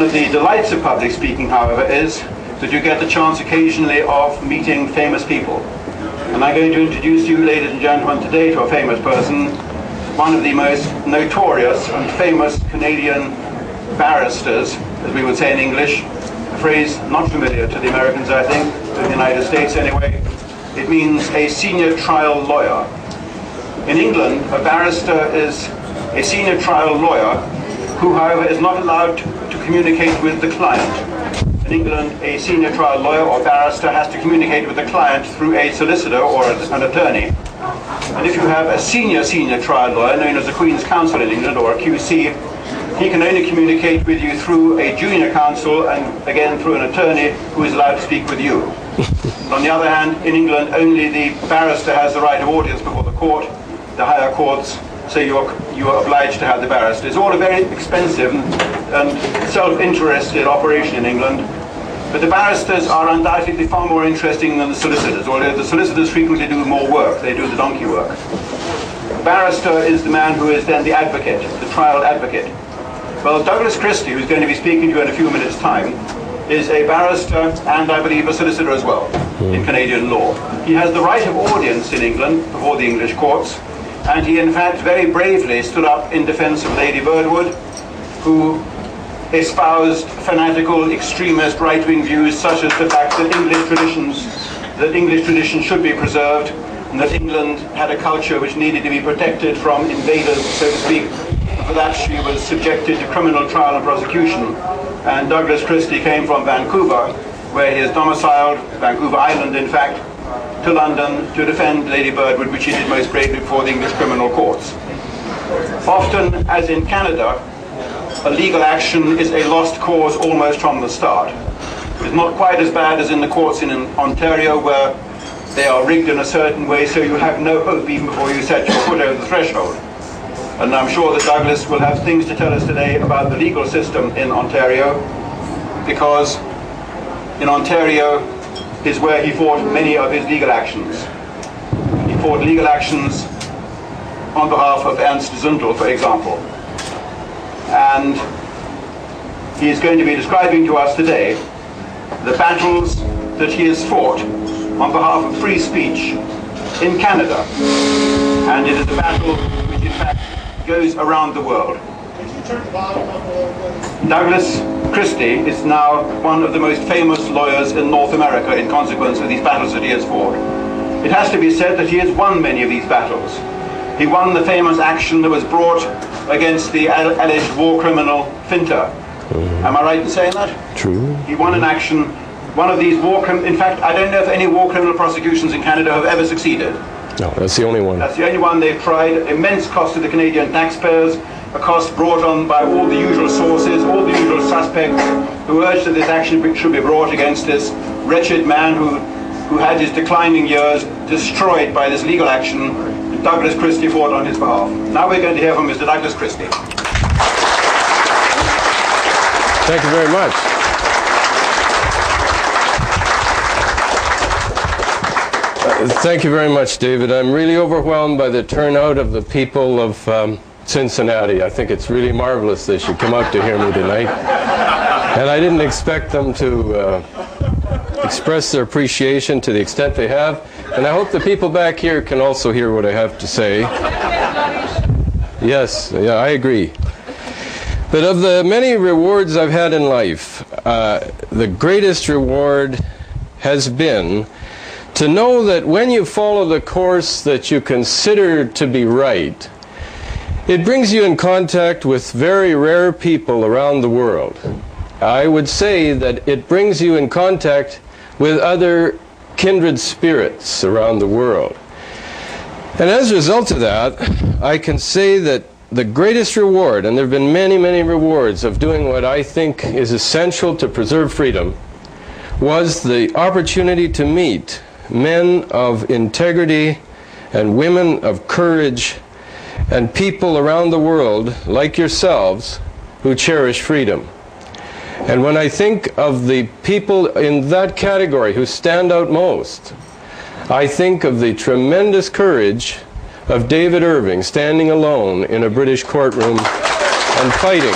of the delights of public speaking, however, is that you get the chance occasionally of meeting famous people. And I'm going to introduce you, ladies and gentlemen, today to a famous person, one of the most notorious and famous Canadian barristers, as we would say in English, a phrase not familiar to the Americans, I think, to the United States anyway. It means a senior trial lawyer. In England, a barrister is a senior trial lawyer who, however, is not allowed to communicate with the client. In England, a senior trial lawyer or barrister has to communicate with the client through a solicitor or an attorney. And if you have a senior trial lawyer, known as a Queen's Counsel in England, or a QC, he can only communicate with you through a junior counsel and again through an attorney who is allowed to speak with you. On the other hand, in England, only the barrister has the right of audience before the court, the higher courts, so you are obliged to have the barrister. It's all a very expensive and self-interested operation in England, but the barristers are undoubtedly far more interesting than the solicitors, although the solicitors frequently do more work. They do the donkey work. The barrister is the man who is then the advocate, the trial advocate. Well, Douglas Christie, who's going to be speaking to you in a few minutes' time, is a barrister and, I believe, a solicitor as well in Canadian law. He has the right of audience in England before the English courts, and he, in fact, very bravely stood up in defense of Lady Birdwood, who espoused fanatical, extremist, right-wing views such as the fact that English tradition should be preserved, and that England had a culture which needed to be protected from invaders, so to speak. For that, she was subjected to criminal trial and prosecution. And Douglas Christie came from Vancouver, where he is domiciled, Vancouver Island, in fact, to London to defend Lady Birdwood, which he did most bravely before the English criminal courts. Often, as in Canada, a legal action is a lost cause almost from the start. It's not quite as bad as in the courts in Ontario, where they are rigged in a certain way so you have no hope even before you set your foot over the threshold. And I'm sure that Douglas will have things to tell us today about the legal system in Ontario, because in Ontario is where he fought many of his legal actions. He fought legal actions on behalf of Ernst Zundel, for example. And he is going to be describing to us today the battles that he has fought on behalf of free speech in Canada. And it is a battle which, in fact, goes around the world. Douglas Christie is now one of the most famous lawyers in North America in consequence of these battles that he has fought. It has to be said that he has won many of these battles. He won the famous action that was brought against the alleged war criminal Finter. Am I right in saying that? True. He won an action, one of these in fact, I don't know if any war criminal prosecutions in Canada have ever succeeded. No, that's the only one. That's the only one they've tried. Immense cost to the Canadian taxpayers, a cost brought on by all the usual sources, all the usual suspects who urged that this action should be brought against this wretched man who had his declining years destroyed by this legal action. Douglas Christie fought on his behalf. Now we're going to hear from Mr. Douglas Christie. Thank you very much. Thank you very much, David. I'm really overwhelmed by the turnout of the people of Cincinnati. I think it's really marvelous they should come out to hear me tonight. And I didn't expect them to express their appreciation to the extent they have. And I hope the people back here can also hear what I have to say. Yes, yeah, I agree. But of the many rewards I've had in life, the greatest reward has been to know that when you follow the course that you consider to be right, it brings you in contact with very rare people around the world. I would say that it brings you in contact with other kindred spirits around the world. And as a result of that, I can say that the greatest reward, and there have been many, many rewards of doing what I think is essential to preserve freedom, was the opportunity to meet men of integrity and women of courage and people around the world like yourselves who cherish freedom. And when I think of the people in that category who stand out most, I think of the tremendous courage of David Irving standing alone in a British courtroom and fighting.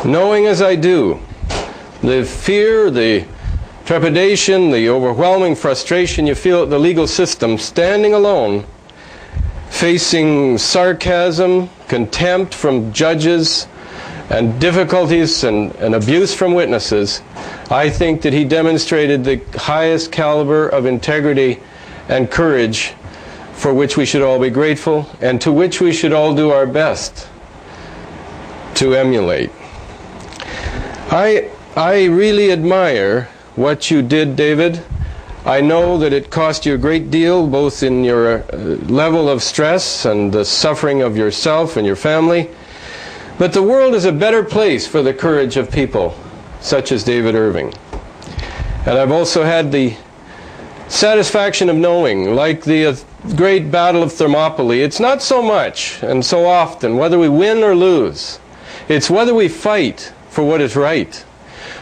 knowing as I do the fear, the trepidation, the overwhelming frustration you feel at the legal system, standing alone, facing sarcasm, contempt from judges, and difficulties and abuse from witnesses, I think that he demonstrated the highest caliber of integrity and courage for which we should all be grateful and to which we should all do our best to emulate. I really admire what you did, David. I know that it cost you a great deal, both in your level of stress and the suffering of yourself and your family. But the world is a better place for the courage of people such as David Irving. And I've also had the satisfaction of knowing, like the great Battle of Thermopylae, it's not so much and so often whether we win or lose. It's whether we fight for what is right.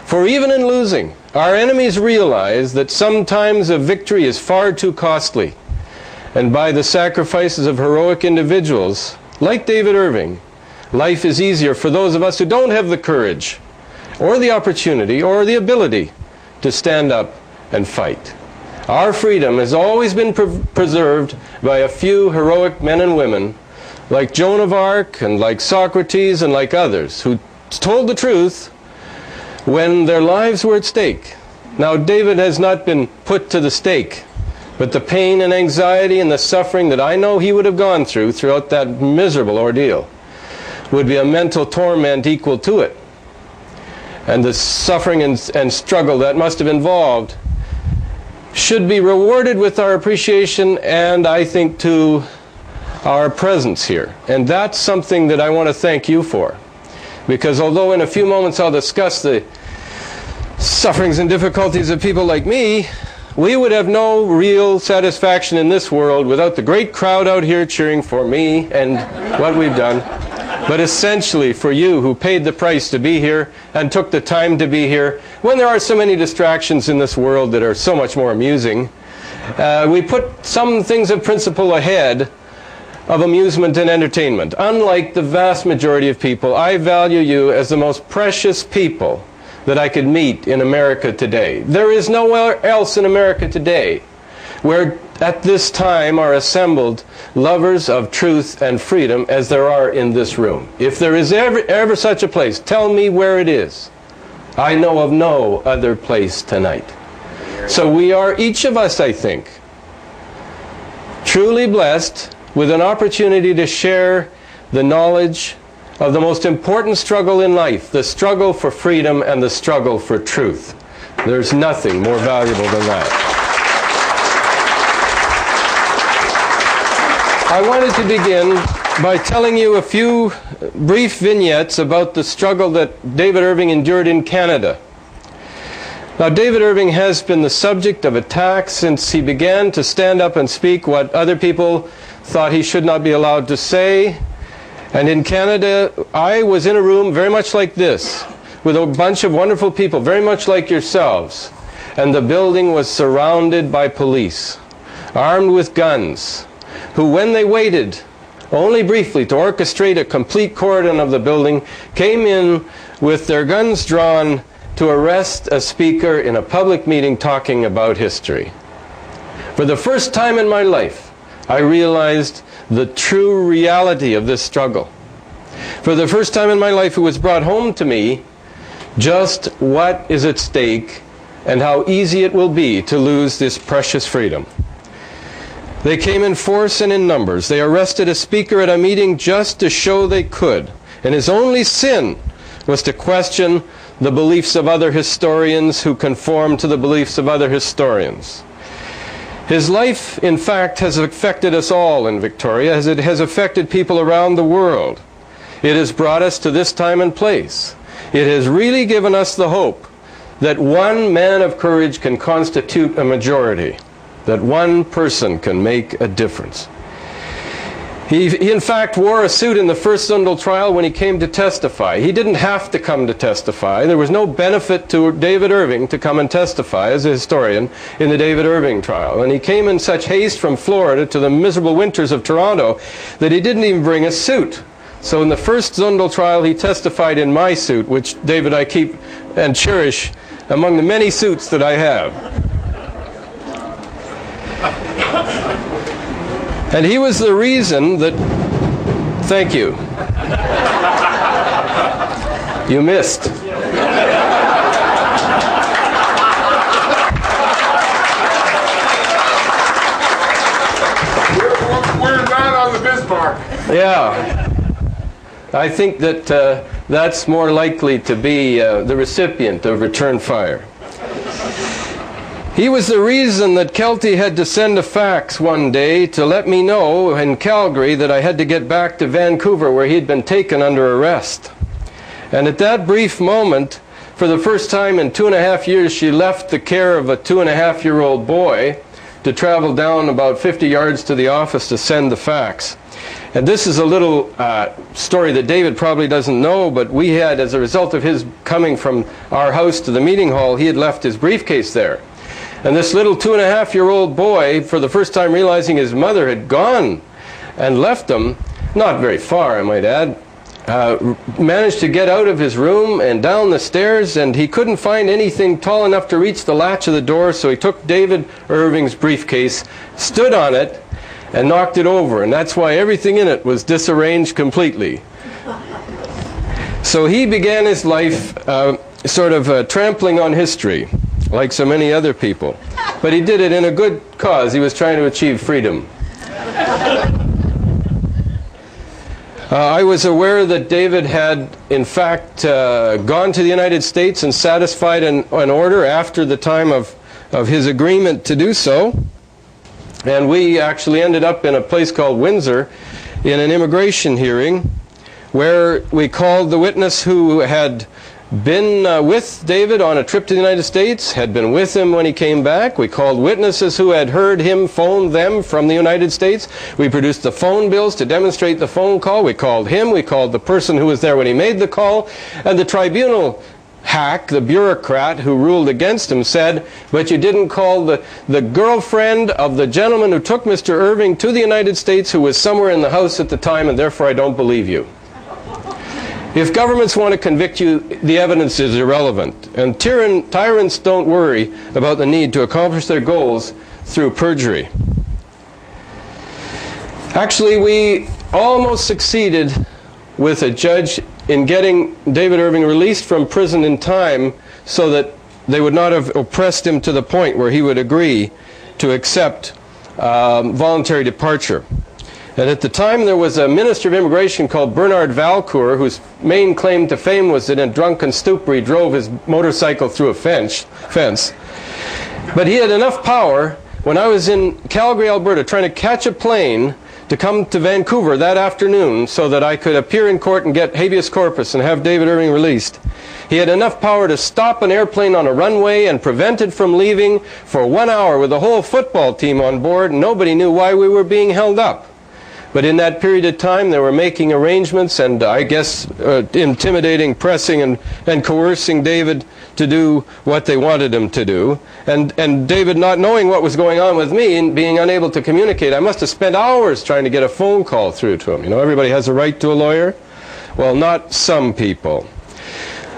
For even in losing, our enemies realize that sometimes a victory is far too costly. And by the sacrifices of heroic individuals, like David Irving, life is easier for those of us who don't have the courage, or the opportunity, or the ability to stand up and fight. Our freedom has always been preserved by a few heroic men and women, like Joan of Arc, and like Socrates, and like others, who told the truth when their lives were at stake. Now, David has not been put to the stake, but the pain and anxiety and the suffering that I know he would have gone through throughout that miserable ordeal would be a mental torment equal to it. And the suffering and struggle that must have involved should be rewarded with our appreciation and, I think, to our presence here. And that's something that I want to thank you for. Because although in a few moments I'll discuss the sufferings and difficulties of people like me, we would have no real satisfaction in this world without the great crowd out here cheering for me and what we've done. But essentially for you who paid the price to be here and took the time to be here, when there are so many distractions in this world that are so much more amusing, we put some things of principle ahead of amusement and entertainment. Unlike the vast majority of people, I value you as the most precious people that I could meet in America today. There is nowhere else in America today where at this time are assembled lovers of truth and freedom as there are in this room. If there is ever such a place, tell me where it is. I know of no other place tonight. So we are, each of us, I think, truly blessed with an opportunity to share the knowledge of the most important struggle in life, the struggle for freedom and the struggle for truth. There's nothing more valuable than that. I wanted to begin by telling you a few brief vignettes about the struggle that David Irving endured in Canada. Now, David Irving has been the subject of attack since he began to stand up and speak what other people thought he should not be allowed to say. And in Canada, I was in a room very much like this, with a bunch of wonderful people, very much like yourselves. And the building was surrounded by police, armed with guns, who, when they waited only briefly to orchestrate a complete cordon of the building, came in with their guns drawn to arrest a speaker in a public meeting talking about history. For the first time in my life, I realized the true reality of this struggle. For the first time in my life, it was brought home to me just what is at stake and how easy it will be to lose this precious freedom. They came in force and in numbers. They arrested a speaker at a meeting just to show they could. And his only sin was to question the beliefs of other historians who conform to the beliefs of other historians. His life, in fact, has affected us all in Victoria, as it has affected people around the world. It has brought us to this time and place. It has really given us the hope that one man of courage can constitute a majority, that one person can make a difference. He in fact wore a suit in the first Zundel trial when he came to testify. He didn't have to come to testify. There was no benefit to David Irving to come and testify as a historian in the David Irving trial. And he came in such haste from Florida to the miserable winters of Toronto that he didn't even bring a suit. So in the first Zundel trial, he testified in my suit, which, David, I keep and cherish among the many suits that I have. And he was the reason that... Thank you. You missed. We're not on the Bismarck. Yeah. I think that that's more likely to be the recipient of return fire. He was the reason that Kelty had to send a fax one day to let me know in Calgary that I had to get back to Vancouver, where he'd been taken under arrest. And at that brief moment, for the first time in 2.5 years, she left the care of a 2.5-year-old boy to travel down about 50 yards to the office to send the fax. And this is a little story that David probably doesn't know, but we had, as a result of his coming from our house to the meeting hall, he had left his briefcase there. And this little 2.5-year-old boy, for the first time realizing his mother had gone and left him, not very far, I might add, managed to get out of his room and down the stairs, and he couldn't find anything tall enough to reach the latch of the door, so he took David Irving's briefcase, stood on it, and knocked it over, and that's why everything in it was disarranged completely. So he began his life sort of trampling on history, like so many other people. But he did it in a good cause. He was trying to achieve freedom. I was aware that David had, in fact, gone to the United States and satisfied an order after the time of his agreement to do so. And we actually ended up in a place called Windsor in an immigration hearing where we called the witness who had been with David on a trip to the United States, had been with him when he came back. We called witnesses who had heard him phone them from the United States. We produced the phone bills to demonstrate the phone call. We called him. We called the person who was there when he made the call. And the tribunal hack, the bureaucrat who ruled against him, said, but you didn't call the girlfriend of the gentleman who took Mr. Irving to the United States, who was somewhere in the house at the time, and therefore I don't believe you. If governments want to convict you, the evidence is irrelevant. And tyrants don't worry about the need to accomplish their goals through perjury. Actually, we almost succeeded with a judge in getting David Irving released from prison in time so that they would not have oppressed him to the point where he would agree to accept voluntary departure. And at the time there was a minister of immigration called Bernard Valcourt, whose main claim to fame was that in a drunken stupor he drove his motorcycle through a fence. But he had enough power when I was in Calgary, Alberta, trying to catch a plane to come to Vancouver that afternoon so that I could appear in court and get habeas corpus and have David Irving released. He had enough power to stop an airplane on a runway and prevent it from leaving for 1 hour with the whole football team on board, and nobody knew why we were being held up. But in that period of time, they were making arrangements and, I guess, intimidating, pressing, and coercing David to do what they wanted him to do. And David, not knowing what was going on with me and being unable to communicate, I must have spent hours trying to get a phone call through to him. You know, everybody has a right to a lawyer. Well, not some people.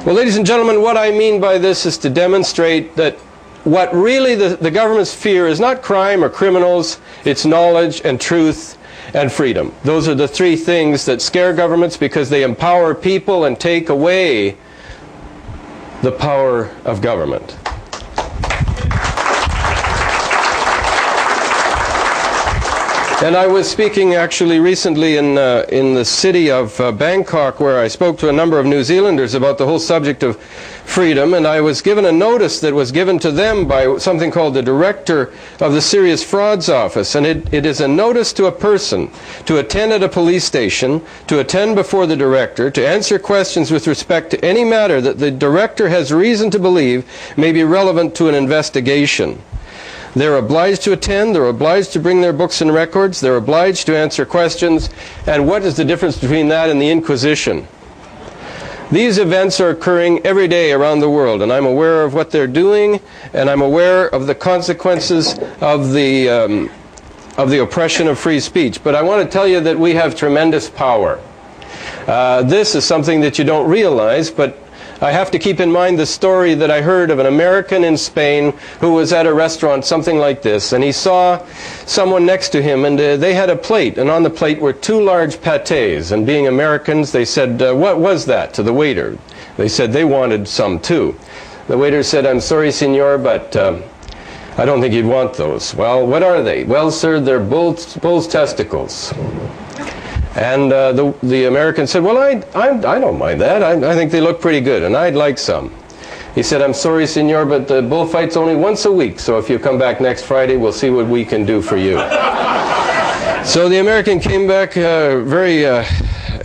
Well, ladies and gentlemen, what I mean by this is to demonstrate that what really the government's fear is not crime or criminals, it's knowledge and truth and freedom. Those are the three things that scare governments because they empower people and take away the power of government. And I was speaking actually recently in the city of Bangkok, where I spoke to a number of New Zealanders about the whole subject of freedom, and I was given a notice that was given to them by something called the Director of the Serious Frauds Office, and it is a notice to a person to attend at a police station, to attend before the Director, to answer questions with respect to any matter that the Director has reason to believe may be relevant to an investigation. They're obliged to attend, they're obliged to bring their books and records, they're obliged to answer questions, and what is the difference between that and the Inquisition? These events are occurring every day around the world, and I'm aware of what they're doing, and I'm aware of the consequences of the oppression of free speech. But I want to tell you that we have tremendous power. This is something that you don't realize, but I have to keep in mind the story that I heard of an American in Spain who was at a restaurant, something like this, and he saw someone next to him, and they had a plate, and on the plate were 2 large pâtés, and being Americans, they said, what was that, to the waiter? They said they wanted some too. The waiter said, I'm sorry, senor, but I don't think you'd want those. Well, what are they? Well, sir, they're bull's testicles. And the American said, well, I don't mind that. I think they look pretty good, and I'd like some. He said, I'm sorry, senor, but the bullfight's only once a week, so if you come back next Friday, we'll see what we can do for you. So the American came back very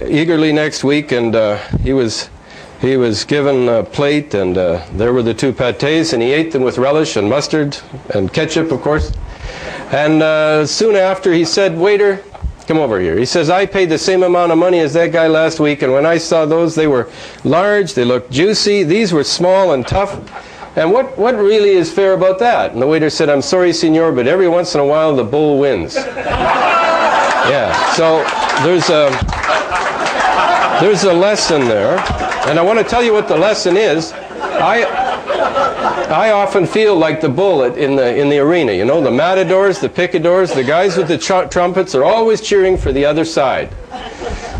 eagerly next week, and he was given a plate, and there were the 2 pâtés, and he ate them with relish and mustard and ketchup, of course. And soon after, he said, waiter, come over here. He says, I paid the same amount of money as that guy last week, and when I saw those, they were large, they looked juicy, these were small and tough. And what really is fair about that? And the waiter said, I'm sorry, senor, but every once in a while, the bull wins. Yeah, so there's a lesson there. And I want to tell you what the lesson is. I often feel like the bull in the arena. You know, the matadors, the picadors, the guys with the trumpets are always cheering for the other side.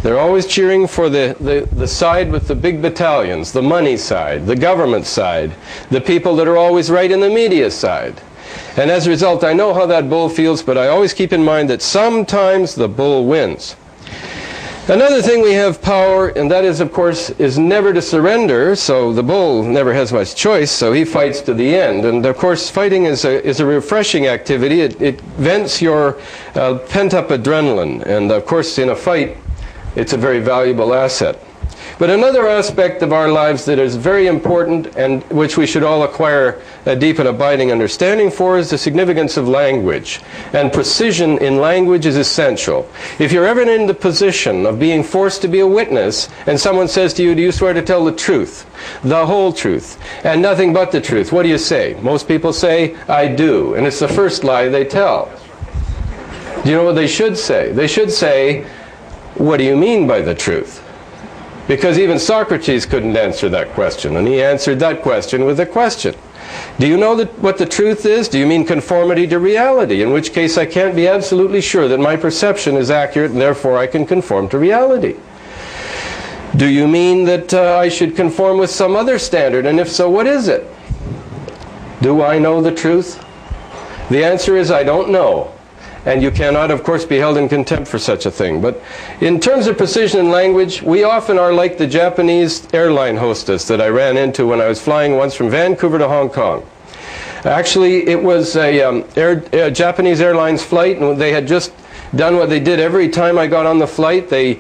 They're always cheering for the side with the big battalions, the money side, the government side, the people that are always right in the media side. And as a result, I know how that bull feels, but I always keep in mind that sometimes the bull wins. Another thing we have power, and that is, of course, is never to surrender. So the bull never has much choice, so he fights to the end. And of course, fighting is a refreshing activity. It vents your pent-up adrenaline. And of course, in a fight, it's a very valuable asset. But another aspect of our lives that is very important and which we should all acquire a deep and abiding understanding for is the significance of language. And precision in language is essential. If you're ever in the position of being forced to be a witness and someone says to you, do you swear to tell the truth, the whole truth, and nothing but the truth, what do you say? Most people say, I do. And it's the first lie they tell. Do you know what they should say? They should say, what do you mean by the truth? Because even Socrates couldn't answer that question, and he answered that question with a question. Do you know what the truth is? Do you mean conformity to reality? In which case I can't be absolutely sure that my perception is accurate, and therefore I can conform to reality. Do you mean that I should conform with some other standard? And if so, what is it? Do I know the truth? The answer is I don't know. And you cannot, of course, be held in contempt for such a thing. But in terms of precision in language, we often are like the Japanese airline hostess that I ran into when I was flying once from Vancouver to Hong Kong. Actually, it was a Japanese Airlines flight, and they had just done what they did every time I got on the flight. They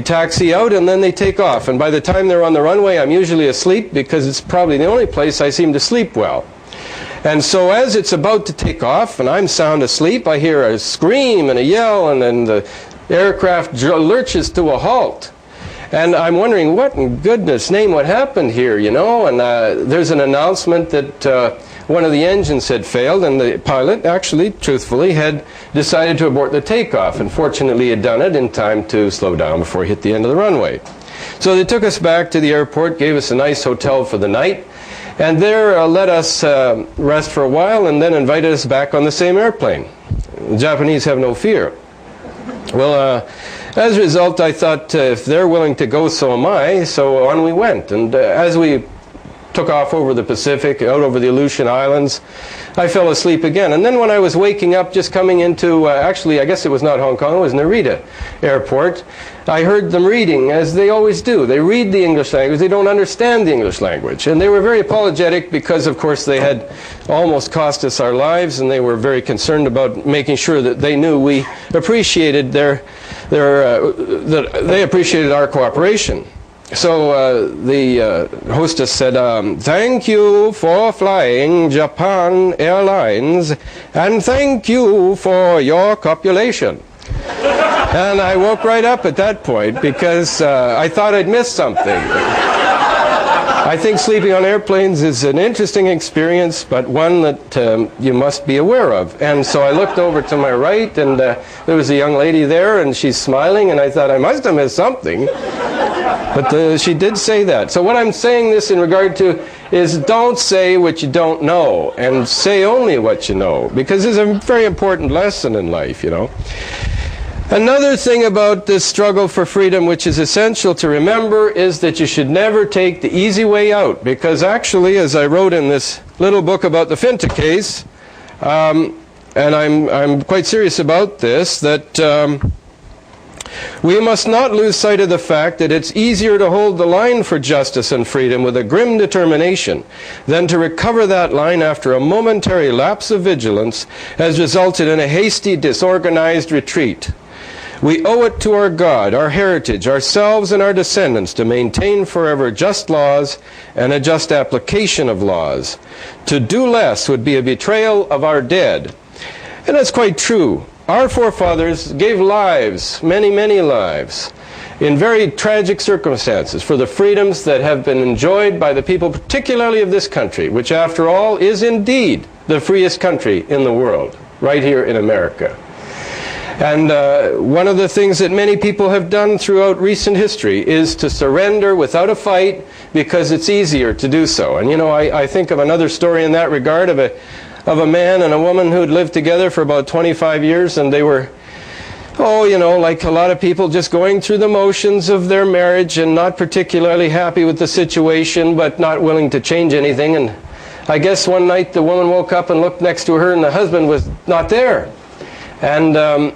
taxi out, and then they take off. And by the time they're on the runway, I'm usually asleep, because it's probably the only place I seem to sleep well. And so as it's about to take off, and I'm sound asleep, I hear a scream and a yell, and then the aircraft lurches to a halt. And I'm wondering, what in goodness name, what happened here, you know? And there's an announcement that one of the engines had failed, and the pilot actually, truthfully, had decided to abort the takeoff. And fortunately, he had done it in time to slow down before he hit the end of the runway. So they took us back to the airport, gave us a nice hotel for the night, and there let us rest for a while, and then invited us back on the same airplane. The Japanese have no fear. Well, as a result, I thought, if they're willing to go, so am I. So on we went. And as we took off over the Pacific, out over the Aleutian Islands, I fell asleep again. And then when I was waking up, just coming into, actually, I guess it was not Hong Kong, it was Narita Airport, I heard them reading, as they always do. They read the English language, they don't understand the English language. And they were very apologetic because, of course, they had almost cost us our lives, and they were very concerned about making sure that they knew we appreciated that they appreciated our cooperation. So the hostess said, thank you for flying Japan Airlines, and thank you for your copulation. And I woke right up at that point, because I thought I'd missed something. I think sleeping on airplanes is an interesting experience, but one that you must be aware of. And so I looked over to my right, and there was a young lady there, and she's smiling, and I thought I must have missed something. But she did say that. So what I'm saying this in regard to is don't say what you don't know, and say only what you know, because it's a very important lesson in life, you know. Another thing about this struggle for freedom which is essential to remember is that you should never take the easy way out, because actually, as I wrote in this little book about the Finta case, and I'm quite serious about this, that we must not lose sight of the fact that it's easier to hold the line for justice and freedom with a grim determination than to recover that line after a momentary lapse of vigilance has resulted in a hasty, disorganized retreat. We owe it to our God, our heritage, ourselves and our descendants to maintain forever just laws and a just application of laws. To do less would be a betrayal of our dead. And that's quite true. Our forefathers gave lives, many, many lives, in very tragic circumstances for the freedoms that have been enjoyed by the people, particularly of this country, which after all is indeed the freest country in the world, right here in America. And one of the things that many people have done throughout recent history is to surrender without a fight because it's easier to do so. And you know, I think of another story in that regard of a man and a woman who had lived together for about 25 years, and they were, oh, you know, like a lot of people, just going through the motions of their marriage and not particularly happy with the situation, but not willing to change anything. And I guess one night the woman woke up and looked next to her, and the husband was not there. And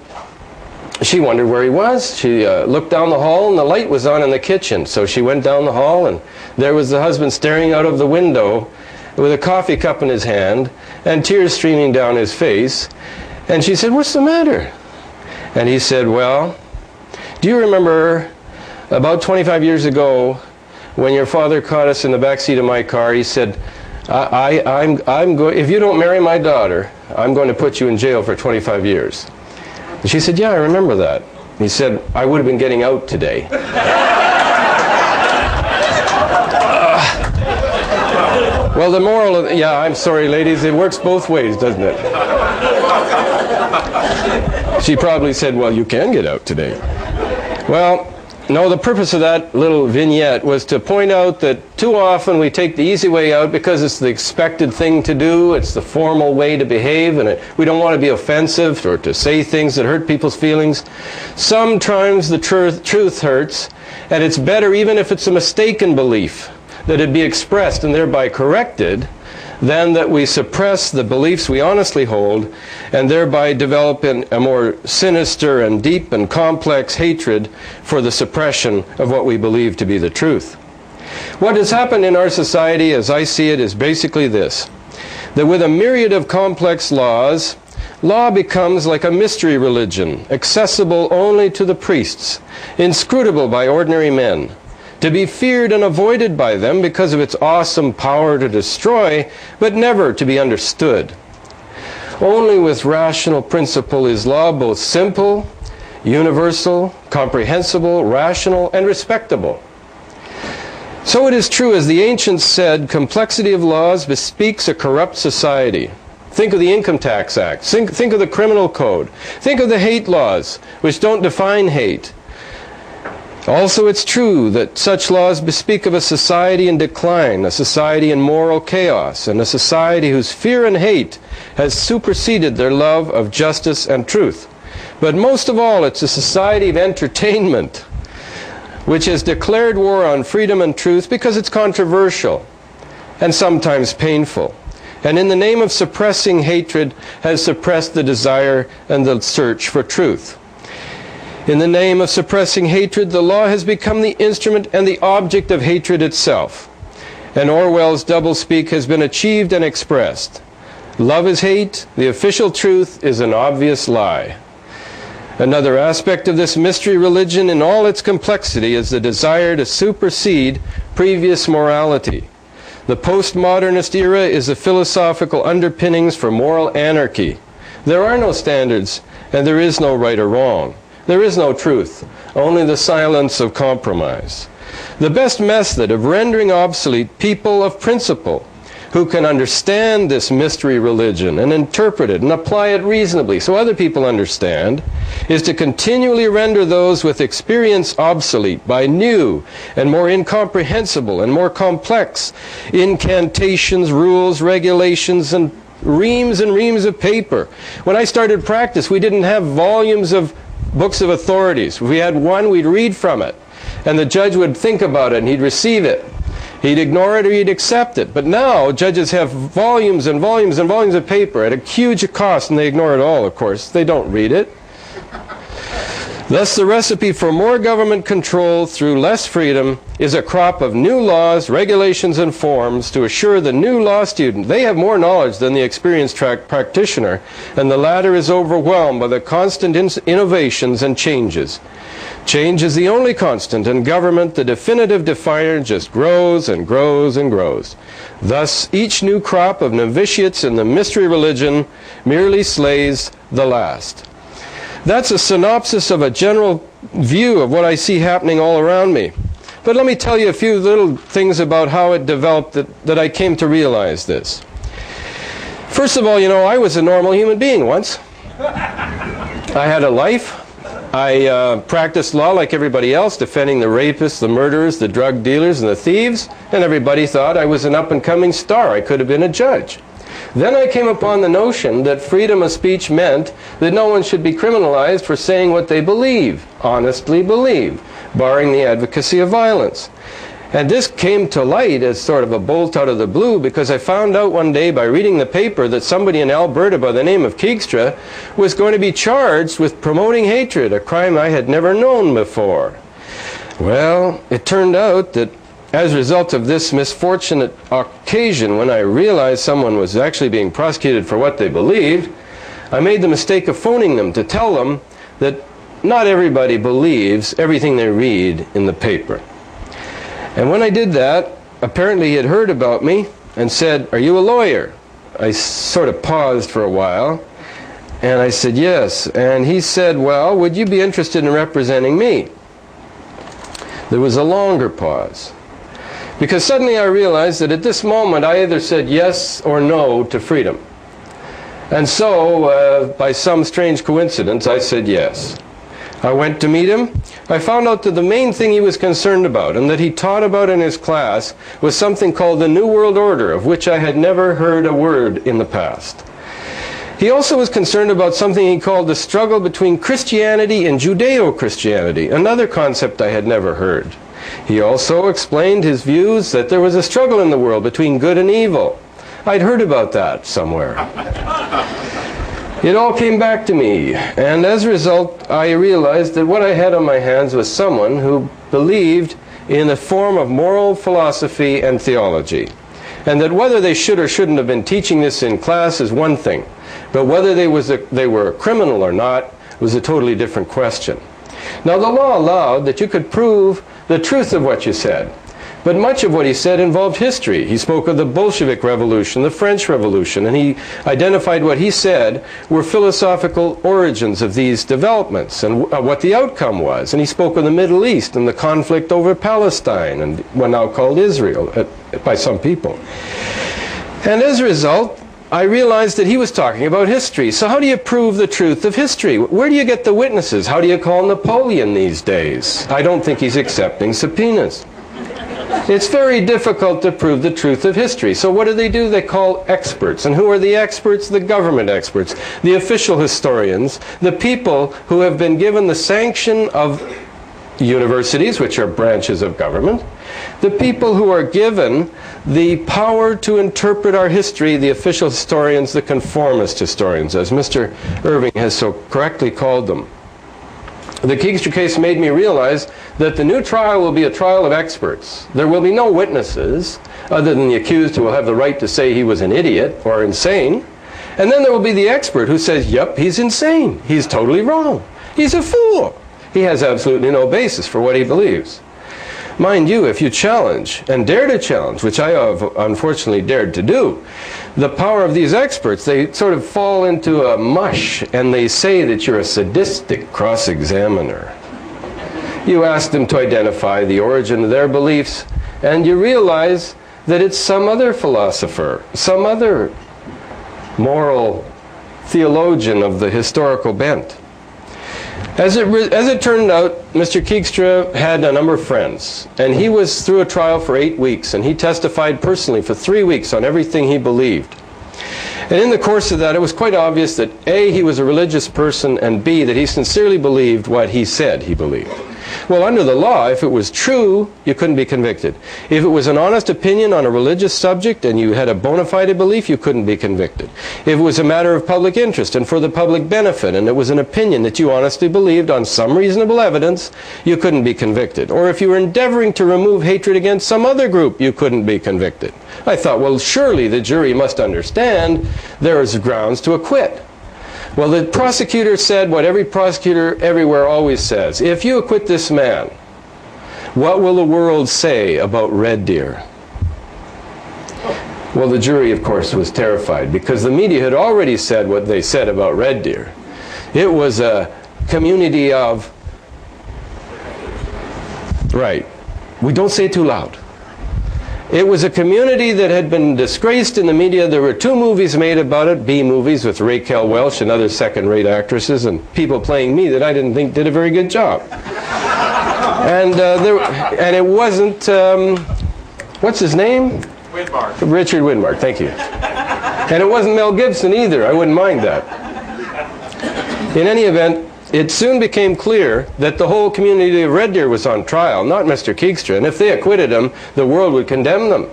she wondered where he was. She looked down the hall, and the light was on in the kitchen. So she went down the hall, and there was the husband staring out of the window with a coffee cup in his hand and tears streaming down his face. And she said, "What's the matter?" And he said, "Well, do you remember about 25 years ago when your father caught us in the back seat of my car? He said, if you don't marry my daughter, I'm going to put you in jail for 25 years. And she said, "Yeah, I remember that." He said, "I would have been getting out today." Well, the moral of, yeah, I'm sorry, ladies, it works both ways, doesn't it? She probably said, "Well, you can get out today." Well, no, the purpose of that little vignette was to point out that too often we take the easy way out because it's the expected thing to do, it's the formal way to behave, and we don't want to be offensive or to say things that hurt people's feelings. Sometimes the truth hurts, and it's better, even if it's a mistaken belief, that it be expressed and thereby corrected, than that we suppress the beliefs we honestly hold and thereby develop a more sinister and deep and complex hatred for the suppression of what we believe to be the truth. What has happened in our society, as I see it, is basically this: that with a myriad of complex laws, law becomes like a mystery religion, accessible only to the priests, inscrutable by ordinary men, to be feared and avoided by them because of its awesome power to destroy, but never to be understood. Only with rational principle is law both simple, universal, comprehensible, rational, and respectable. So it is true, as the ancients said, complexity of laws bespeaks a corrupt society. Think of the Income Tax Act. Think of the Criminal Code. Think of the hate laws, which don't define hate. Also, it's true that such laws bespeak of a society in decline, a society in moral chaos, and a society whose fear and hate has superseded their love of justice and truth. But most of all, it's a society of entertainment, which has declared war on freedom and truth because it's controversial and sometimes painful, and in the name of suppressing hatred has suppressed the desire and the search for truth. In the name of suppressing hatred, the law has become the instrument and the object of hatred itself. And Orwell's doublespeak has been achieved and expressed. Love is hate, the official truth is an obvious lie. Another aspect of this mystery religion in all its complexity is the desire to supersede previous morality. The postmodernist era is the philosophical underpinnings for moral anarchy. There are no standards, and there is no right or wrong. There is no truth, only the silence of compromise. the best method of rendering obsolete people of principle who can understand this mystery religion and interpret it and apply it reasonably so other people understand, is to continually render those with experience obsolete by new and more incomprehensible and more complex incantations, rules, regulations, and reams of paper. When I started practice, we didn't have volumes of books of authorities. If we had one, we'd read from it, and the judge would think about it and he'd receive it. He'd ignore it or he'd accept it. But now judges have volumes and volumes and volumes of paper at a huge cost, and they ignore it all, of course. They don't read it. Thus, the recipe for more government control through less freedom is a crop of new laws, regulations, and forms to assure the new law student they have more knowledge than the experienced practitioner, and the latter is overwhelmed by the constant innovations and changes. Change is the only constant, and government, the definitive defier, just grows and grows and grows. Thus, each new crop of novitiates in the mystery religion merely slays the last. That's a synopsis of a general view of what I see happening all around me. But let me tell you a few little things about how it developed that I came to realize this. First of all, you know, I was a normal human being once. I had a life. I practiced law like everybody else, defending the rapists, the murderers, the drug dealers, and the thieves, and everybody thought I was an up-and-coming star. I could have been a judge. Then I came upon the notion that freedom of speech meant that no one should be criminalized for saying what they believe, honestly believe, barring the advocacy of violence. And this came to light as sort of a bolt out of the blue, because I found out one day by reading the paper that somebody in Alberta by the name of Keegstra was going to be charged with promoting hatred, a crime I had never known before. Well, it turned out that as a result of this misfortunate occasion, when I realized someone was actually being prosecuted for what they believed, I made the mistake of phoning them to tell them that not everybody believes everything they read in the paper. And when I did that, apparently he had heard about me and said, "Are you a lawyer?" I sort of paused for a while, and I said, "Yes." And he said, "Well, would you be interested in representing me?" There was a longer pause, because suddenly I realized that at this moment I either said yes or no to freedom. And so, by some strange coincidence, I said yes. I went to meet him. I found out that the main thing he was concerned about, and that he taught about in his class, was something called the New World Order, of which I had never heard a word in the past. He also was concerned about something he called the struggle between Christianity and Judeo-Christianity, another concept I had never heard. He also explained his views that there was a struggle in the world between good and evil. I'd heard about that somewhere. It all came back to me, and as a result, I realized that what I had on my hands was someone who believed in a form of moral philosophy and theology, and that whether they should or shouldn't have been teaching this in class is one thing, but whether they were a criminal or not was a totally different question. Now, the law allowed that you could prove the truth of what you said, but much of what he said involved history. He spoke of the Bolshevik Revolution, the French Revolution, and he identified what he said were philosophical origins of these developments and what the outcome was. And he spoke of the Middle East and the conflict over Palestine and what now called Israel by some people. And as a result, I realized that he was talking about history. So how do you prove the truth of history? Where do you get the witnesses? How do you call Napoleon these days? I don't think he's accepting subpoenas. It's very difficult to prove the truth of history. So what do? They call experts. And who are the experts? The government experts, the official historians, the people who have been given the sanction of universities, which are branches of government, the people who are given the power to interpret our history, the official historians, the conformist historians, as Mr. Irving has so correctly called them. The Keegstra case made me realize that the new trial will be a trial of experts. There will be no witnesses other than the accused, who will have the right to say he was an idiot or insane. And then there will be the expert who says, yep, he's insane. He's totally wrong. He's a fool. He has absolutely no basis for what he believes. Mind you, if you challenge, and dare to challenge, which I have unfortunately dared to do, the power of these experts, they sort of fall into a mush, and they say that you're a sadistic cross-examiner. You ask them to identify the origin of their beliefs, and you realize that it's some other philosopher, some other moral theologian of the historical bent. As it turned out, Mr. Keegstra had a number of friends, and he was through a trial for 8 weeks, and he testified personally for 3 weeks on everything he believed. And in the course of that, it was quite obvious that A, he was a religious person, and B, that he sincerely believed what he said he believed. Well, under the law, if it was true, you couldn't be convicted. If it was an honest opinion on a religious subject and you had a bona fide belief, you couldn't be convicted. If it was a matter of public interest and for the public benefit, and it was an opinion that you honestly believed on some reasonable evidence, you couldn't be convicted. Or if you were endeavoring to remove hatred against some other group, you couldn't be convicted. I thought, well, surely the jury must understand there is grounds to acquit. Well, the prosecutor said what every prosecutor everywhere always says. If you acquit this man, what will the world say about Red Deer? Well, the jury, of course, was terrified because the media had already said what they said about Red Deer. It was a community of... Right. We don't say it too loud. It was a community that had been disgraced in the media. There were 2 movies made about it, B movies with Raquel Welch and other second-rate actresses and people playing me that I didn't think did a very good job. And it wasn't, what's his name? Widmark. Richard Widmark, thank you. And it wasn't Mel Gibson either. I wouldn't mind that. In any event, it soon became clear that the whole community of Red Deer was on trial, not Mr. Keegstra. And if they acquitted him, the world would condemn them.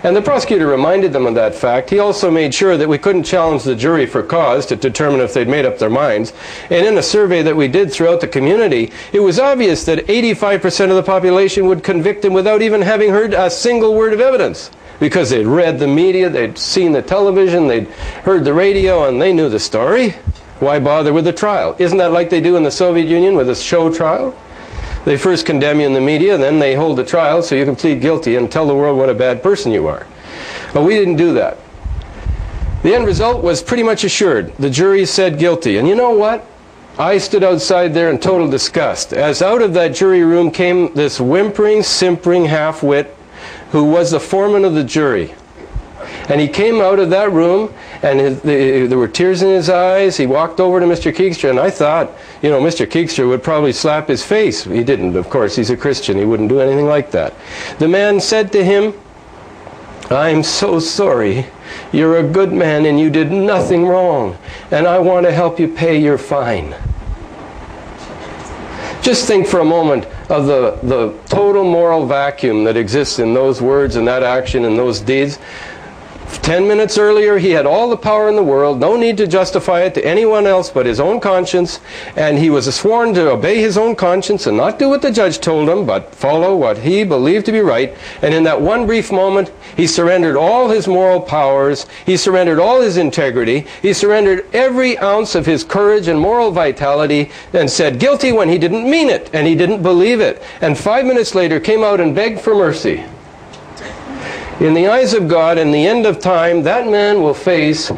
And the prosecutor reminded them of that fact. He also made sure that we couldn't challenge the jury for cause to determine if they'd made up their minds. And in a survey that we did throughout the community, it was obvious that 85% of the population would convict him without even having heard a single word of evidence. Because they'd read the media, they'd seen the television, they'd heard the radio, and they knew the story. Why bother with the trial? Isn't that like they do in the Soviet Union with a show trial? They first condemn you in the media, then they hold the trial so you can plead guilty and tell the world what a bad person you are. But we didn't do that. The end result was pretty much assured. The jury said guilty. And you know what? I stood outside there in total disgust, as out of that jury room came this whimpering, simpering half-wit who was the foreman of the jury. And he came out of that room, and there were tears in his eyes. He walked over to Mr. Keegstra, and I thought, you know, Mr. Keegstra would probably slap his face. He didn't, of course. He's a Christian. He wouldn't do anything like that. The man said to him, "I'm so sorry. You're a good man, and you did nothing wrong, and I want to help you pay your fine." Just think for a moment of the total moral vacuum that exists in those words and that action and those deeds. 10 minutes earlier, he had all the power in the world, no need to justify it to anyone else but his own conscience, and he was sworn to obey his own conscience and not do what the judge told him, but follow what he believed to be right. And in that one brief moment, he surrendered all his moral powers, he surrendered all his integrity, he surrendered every ounce of his courage and moral vitality, and said guilty when he didn't mean it, and he didn't believe it. And 5 minutes later, came out and begged for mercy. In the eyes of God, in the end of time, that man will face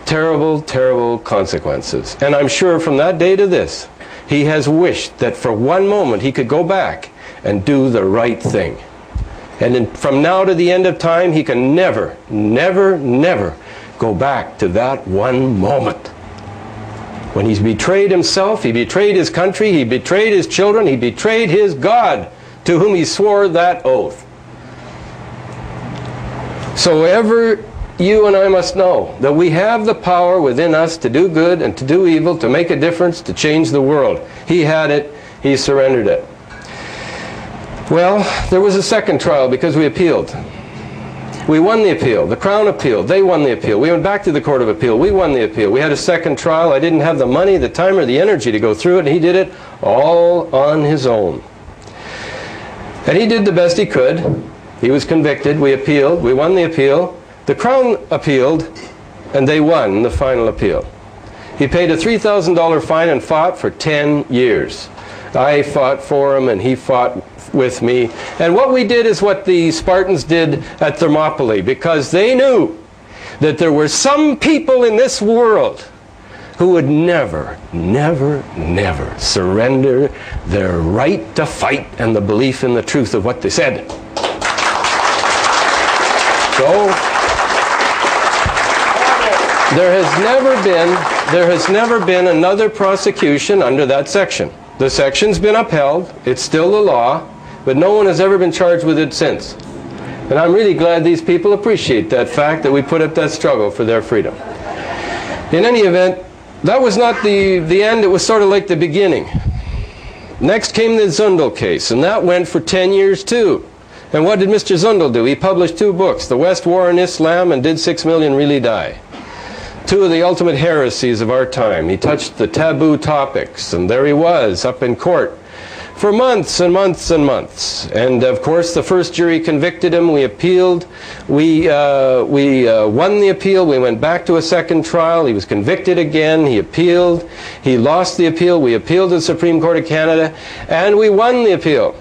terrible, terrible consequences. And I'm sure from that day to this, he has wished that for one moment he could go back and do the right thing. And from now to the end of time, he can never, never, never go back to that one moment. When he's betrayed himself, he betrayed his country, he betrayed his children, he betrayed his God, to whom he swore that oath. So ever you and I must know that we have the power within us to do good and to do evil, to make a difference, to change the world. He had it, he surrendered it. Well, there was a second trial because we appealed. We won the appeal. The Crown appealed. They won the appeal. We went back to the Court of Appeal. We won the appeal. We had a second trial. I didn't have the money, the time, or the energy to go through it, and he did it all on his own. And he did the best he could. He was convicted. We appealed. We won the appeal. The Crown appealed, and they won the final appeal. He paid a $3,000 fine and fought for 10 years. I fought for him, and he fought with me. And what we did is what the Spartans did at Thermopylae, because they knew that there were some people in this world who would never, never, never surrender their right to fight and the belief in the truth of what they said. So, there has never been another prosecution under that section. The section's been upheld, it's still the law, but no one has ever been charged with it since. And I'm really glad these people appreciate that fact, that we put up that struggle for their freedom. In any event, that was not the end, it was sort of like the beginning. Next came the Zundel case, and that went for 10 years too. And what did Mr. Zundel do? He published 2 books, The West War on Islam and Did 6 Million Really Die? 2 of the ultimate heresies of our time. He touched the taboo topics, and there he was, up in court for months and months and months. And of course, the first jury convicted him. We appealed. We won the appeal. We went back to a second trial. He was convicted again. He appealed. He lost the appeal. We appealed to the Supreme Court of Canada, and we won the appeal.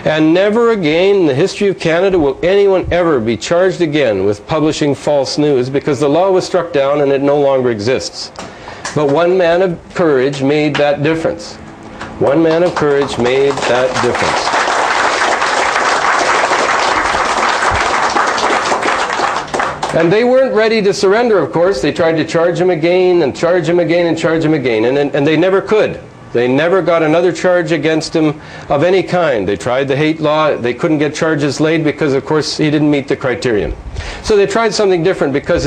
And never again in the history of Canada will anyone ever be charged again with publishing false news, because the law was struck down and it no longer exists. But one man of courage made that difference. One man of courage made that difference. And they weren't ready to surrender, of course. They tried to charge him again and charge him again and charge him again. And they never could. They never got another charge against him of any kind. They tried the hate law. They couldn't get charges laid because, of course, he didn't meet the criterion. So they tried something different, because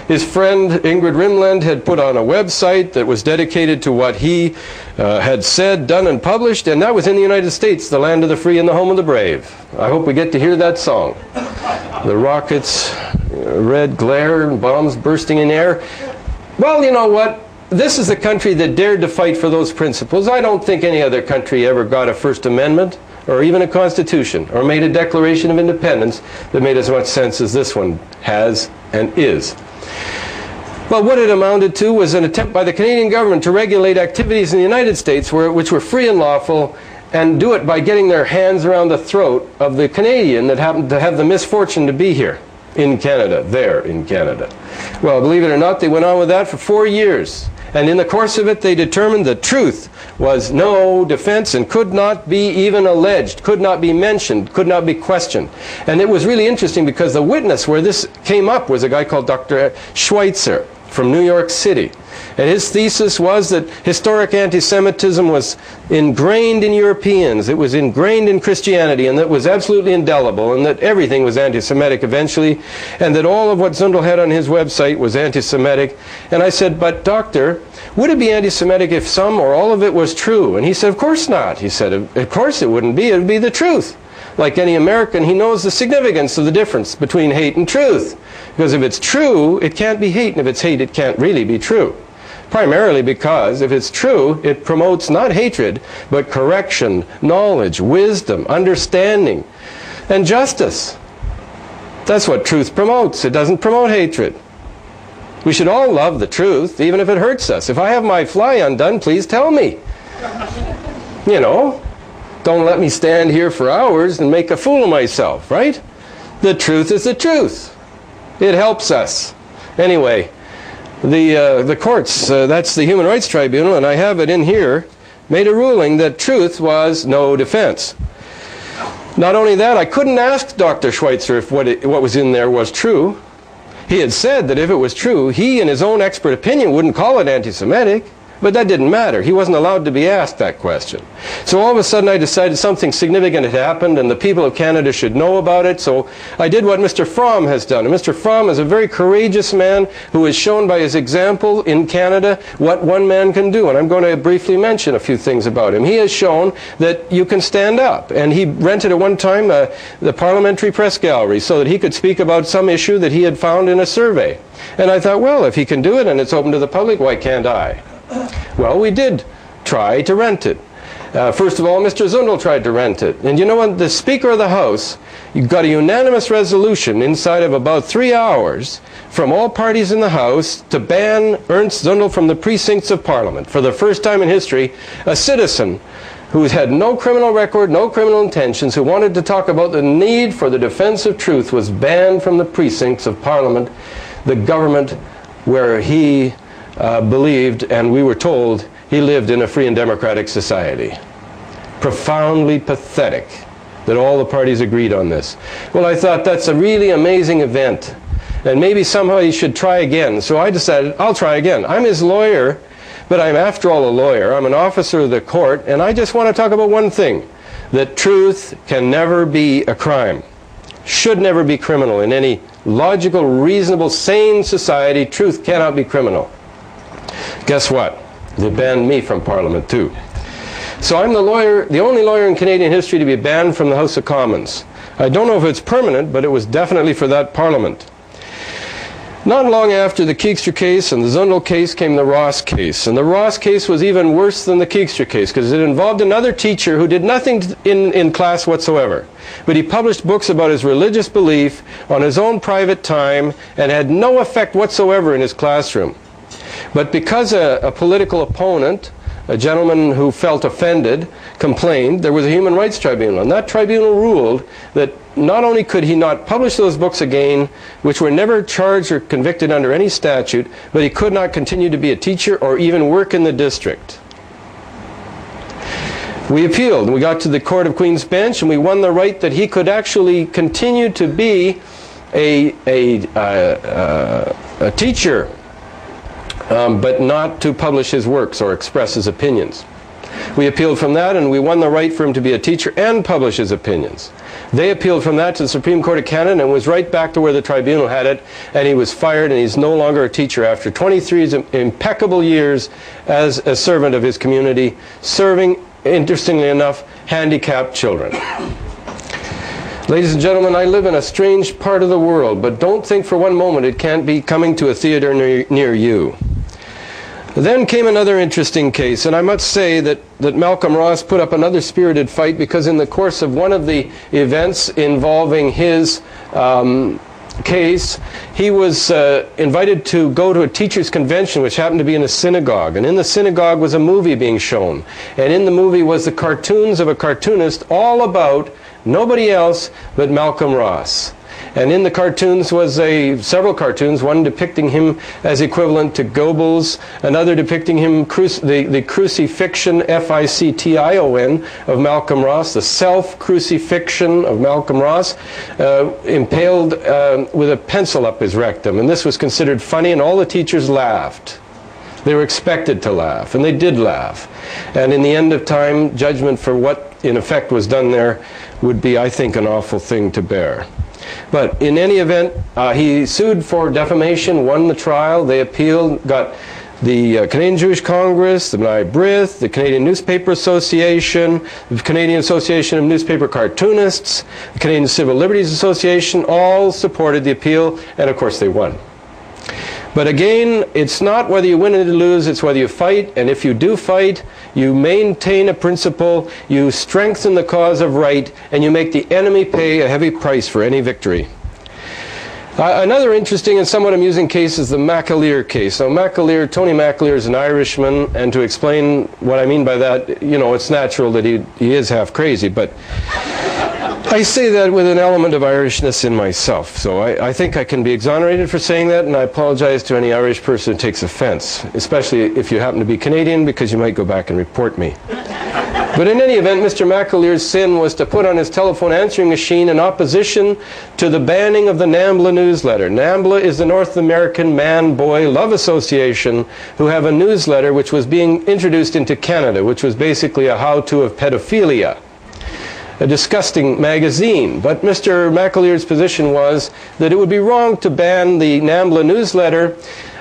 his friend Ingrid Rimland had put on a website that was dedicated to what he had said, done, and published, and that was in the United States, the land of the free and the home of the brave. I hope we get to hear that song. The rockets, red glare, and bombs bursting in air. Well, you know what? This is a country that dared to fight for those principles. I don't think any other country ever got a First Amendment, or even a Constitution, or made a Declaration of Independence that made as much sense as this one has and is. Well, what it amounted to was an attempt by the Canadian government to regulate activities in the United States which were free and lawful, and do it by getting their hands around the throat of the Canadian that happened to have the misfortune to be here in Canada, there in Canada. Well, believe it or not, they went on with that for 4 years. And in the course of it, they determined the truth was no defense and could not be even alleged, could not be mentioned, could not be questioned. And it was really interesting, because the witness where this came up was a guy called Dr. Schweitzer from New York City. And his thesis was that historic anti-Semitism was ingrained in Europeans, it was ingrained in Christianity, and that was absolutely indelible, and that everything was anti-Semitic eventually, and that all of what Zundel had on his website was anti-Semitic. And I said, but doctor, would it be anti-Semitic if some or all of it was true? And he said, of course not. He said, of course it wouldn't be, it would be the truth. Like any American, he knows the significance of the difference between hate and truth. Because if it's true, it can't be hate, and if it's hate, it can't really be true. Primarily because, if it's true, it promotes not hatred, but correction, knowledge, wisdom, understanding, and justice. That's what truth promotes. It doesn't promote hatred. We should all love the truth, even if it hurts us. If I have my fly undone, please tell me. You know, don't let me stand here for hours and make a fool of myself, right? The truth is the truth. It helps us. Anyway, the courts, that's the Human Rights Tribunal, and I have it in here, made a ruling that truth was no defense. Not only that, I couldn't ask Dr. Schweitzer if what was in there was true. He had said that if it was true, he, in his own expert opinion, wouldn't call it anti-Semitic. But that didn't matter. He wasn't allowed to be asked that question. So all of a sudden I decided something significant had happened and the people of Canada should know about it. So I did what Mr. Fromm has done. And Mr. Fromm is a very courageous man who has shown by his example in Canada what one man can do. And I'm going to briefly mention a few things about him. He has shown that you can stand up. And he rented at one time the Parliamentary Press Gallery so that he could speak about some issue that he had found in a survey. And I thought, well, if he can do it and it's open to the public, why can't I? Well, we did try to rent it. First of all, Mr. Zundel tried to rent it. And you know what? The Speaker of the House got a unanimous resolution inside of about 3 hours from all parties in the House to ban Ernst Zundel from the precincts of Parliament. For the first time in history, a citizen who's had no criminal record, no criminal intentions, who wanted to talk about the need for the defense of truth was banned from the precincts of Parliament, the government where he believed, and we were told, he lived in a free and democratic society. Profoundly pathetic that all the parties agreed on this. Well, I thought that's a really amazing event, and maybe somehow he should try again. So I decided, I'll try again. I'm his lawyer, but I'm after all a lawyer. I'm an officer of the court, and I just want to talk about one thing, that truth can never be a crime, should never be criminal. In any logical, reasonable, sane society, truth cannot be criminal. Guess what? They banned me from Parliament too. So I'm the lawyer, the only lawyer in Canadian history to be banned from the House of Commons. I don't know if it's permanent, but it was definitely for that Parliament. Not long after the Keegstra case and the Zundel case came the Ross case. And the Ross case was even worse than the Keegstra case because it involved another teacher who did nothing in class whatsoever. But he published books about his religious belief on his own private time and had no effect whatsoever in his classroom. But because a political opponent, a gentleman who felt offended, complained, there was a human rights tribunal. And that tribunal ruled that not only could he not publish those books again, which were never charged or convicted under any statute, but he could not continue to be a teacher or even work in the district. We appealed, and we got to the Court of Queen's Bench, and we won the right that he could actually continue to be a teacher, but not to publish his works or express his opinions. We appealed from that, and we won the right for him to be a teacher and publish his opinions. They appealed from that to the Supreme Court of Canada, and was right back to where the tribunal had it, and he was fired, and he's no longer a teacher after 23 impeccable years as a servant of his community, serving, interestingly enough, handicapped children. Ladies and gentlemen, I live in a strange part of the world, but don't think for one moment it can't be coming to a theater near you. Then came another interesting case, and I must say that Malcolm Ross put up another spirited fight, because in the course of one of the events involving his case, he was invited to go to a teachers' convention which happened to be in a synagogue, and in the synagogue was a movie being shown, and in the movie was the cartoons of a cartoonist all about nobody else but Malcolm Ross. And in the cartoons was several cartoons, one depicting him as equivalent to Goebbels, another depicting him, the crucifixion, F-I-C-T-I-O-N, of Malcolm Ross, the self-crucifixion of Malcolm Ross, impaled with a pencil up his rectum. And this was considered funny, and all the teachers laughed. They were expected to laugh, and they did laugh. And in the end of time, judgment for what in effect was done there would be, I think, an awful thing to bear. But in any event, he sued for defamation, won the trial, they appealed, got the Canadian Jewish Congress, the Maier, the Canadian Newspaper Association, the Canadian Association of Newspaper Cartoonists, the Canadian Civil Liberties Association, all supported the appeal, and of course they won. But again, it's not whether you win or lose, it's whether you fight, and if you do fight, you maintain a principle, you strengthen the cause of right, and you make the enemy pay a heavy price for any victory. Another interesting and somewhat amusing case is the Maier case. Now, Tony Maier is an Irishman, and to explain what I mean by that, you know, it's natural that he is half crazy, but I say that with an element of Irishness in myself, so I think I can be exonerated for saying that, and I apologize to any Irish person who takes offense, especially if you happen to be Canadian, because you might go back and report me. But in any event, Mr. Macalyre's sin was to put on his telephone answering machine in opposition to the banning of the NAMBLA newsletter. NAMBLA is the North American Man-Boy Love Association, who have a newsletter which was being introduced into Canada, which was basically a how-to of pedophilia. A disgusting magazine. But Mr. Macalyre's position was that it would be wrong to ban the NAMBLA newsletter,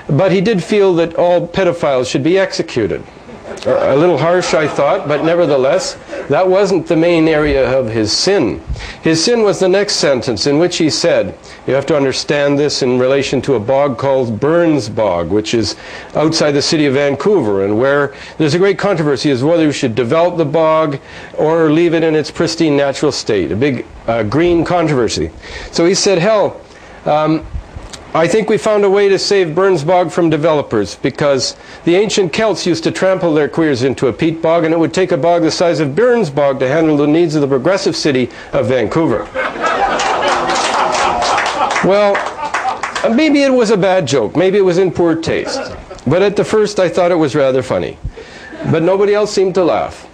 but he did feel that all pedophiles should be executed. A little harsh, I thought, but nevertheless, that wasn't the main area of his sin. His sin was the next sentence, in which he said, you have to understand this in relation to a bog called Burns Bog, which is outside the city of Vancouver, and where there's a great controversy as whether we should develop the bog or leave it in its pristine natural state, a big green controversy. So he said, hell, I think we found a way to save Burns Bog from developers, because the ancient Celts used to trample their queers into a peat bog, and it would take a bog the size of Burns Bog to handle the needs of the progressive city of Vancouver. Well, maybe it was a bad joke. Maybe it was in poor taste. But at the first I thought it was rather funny. But nobody else seemed to laugh.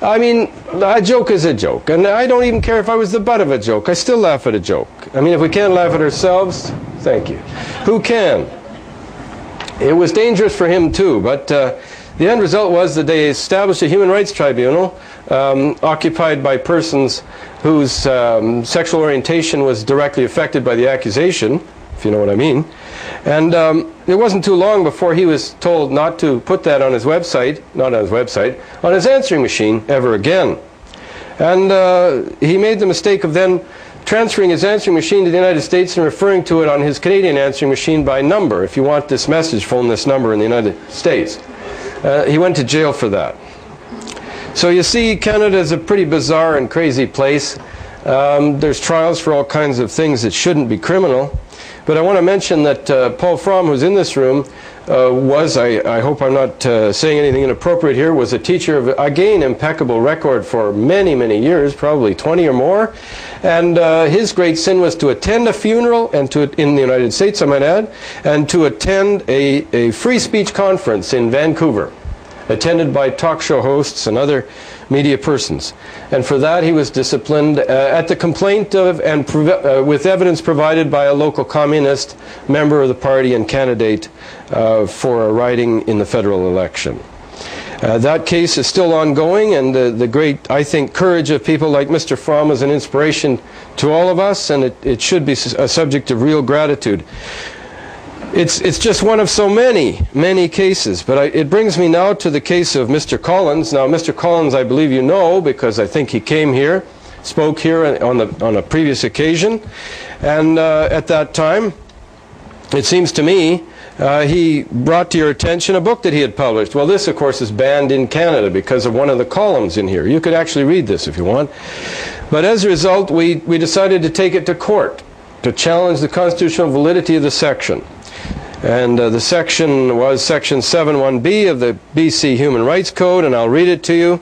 I mean, a joke is a joke, and I don't even care if I was the butt of a joke. I still laugh at a joke. I mean, if we can't laugh at ourselves, thank you. Who can? It was dangerous for him too, but the end result was that they established a human rights tribunal occupied by persons whose sexual orientation was directly affected by the accusation, if you know what I mean. And it wasn't too long before he was told not to put that on his website, not on his website, on his answering machine ever again. And he made the mistake of then transferring his answering machine to the United States and referring to it on his Canadian answering machine by number. If you want this message, phone this number in the United States. He went to jail for that. So you see, Canada is a pretty bizarre and crazy place. There's trials for all kinds of things that shouldn't be criminal. But I want to mention that Paul Fromm, who's in this room, I hope I'm not saying anything inappropriate here, was a teacher of, again, impeccable record for many, many years, probably 20 or more. And his great sin was to attend a funeral, and in the United States, I might add, and to attend a free speech conference in Vancouver, attended by talk show hosts and other media persons. And for that he was disciplined at the complaint of and with evidence provided by a local communist member of the party and candidate for a riding in the federal election. That case is still ongoing, and the great, I think, courage of people like Mr. Fromm is an inspiration to all of us, and it should be a subject of real gratitude. It's just one of so many cases. But it brings me now to the case of Mr. Collins. Now, Mr. Collins, I believe you know, because I think he came here, spoke here on a previous occasion. And at that time, it seems to me, he brought to your attention a book that he had published. Well, this, of course, is banned in Canada because of one of the columns in here. You could actually read this if you want. But as a result, we decided to take it to court to challenge the constitutional validity of the section. And the section was Section 7.1b of the BC Human Rights Code, and I'll read it to you.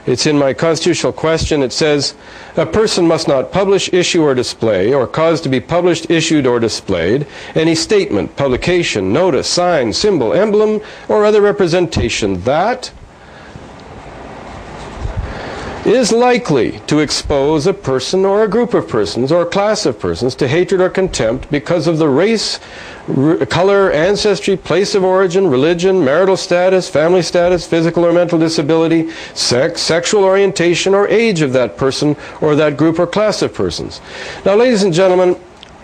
It's in my constitutional question. It says, "A person must not publish, issue, or display, or cause to be published, issued, or displayed, any statement, publication, notice, sign, symbol, emblem, or other representation that is likely to expose a person or a group of persons or a class of persons to hatred or contempt because of the race, color, ancestry, place of origin, religion, marital status, family status, physical or mental disability, sex, sexual orientation, or age of that person or that group or class of persons." Now, ladies and gentlemen,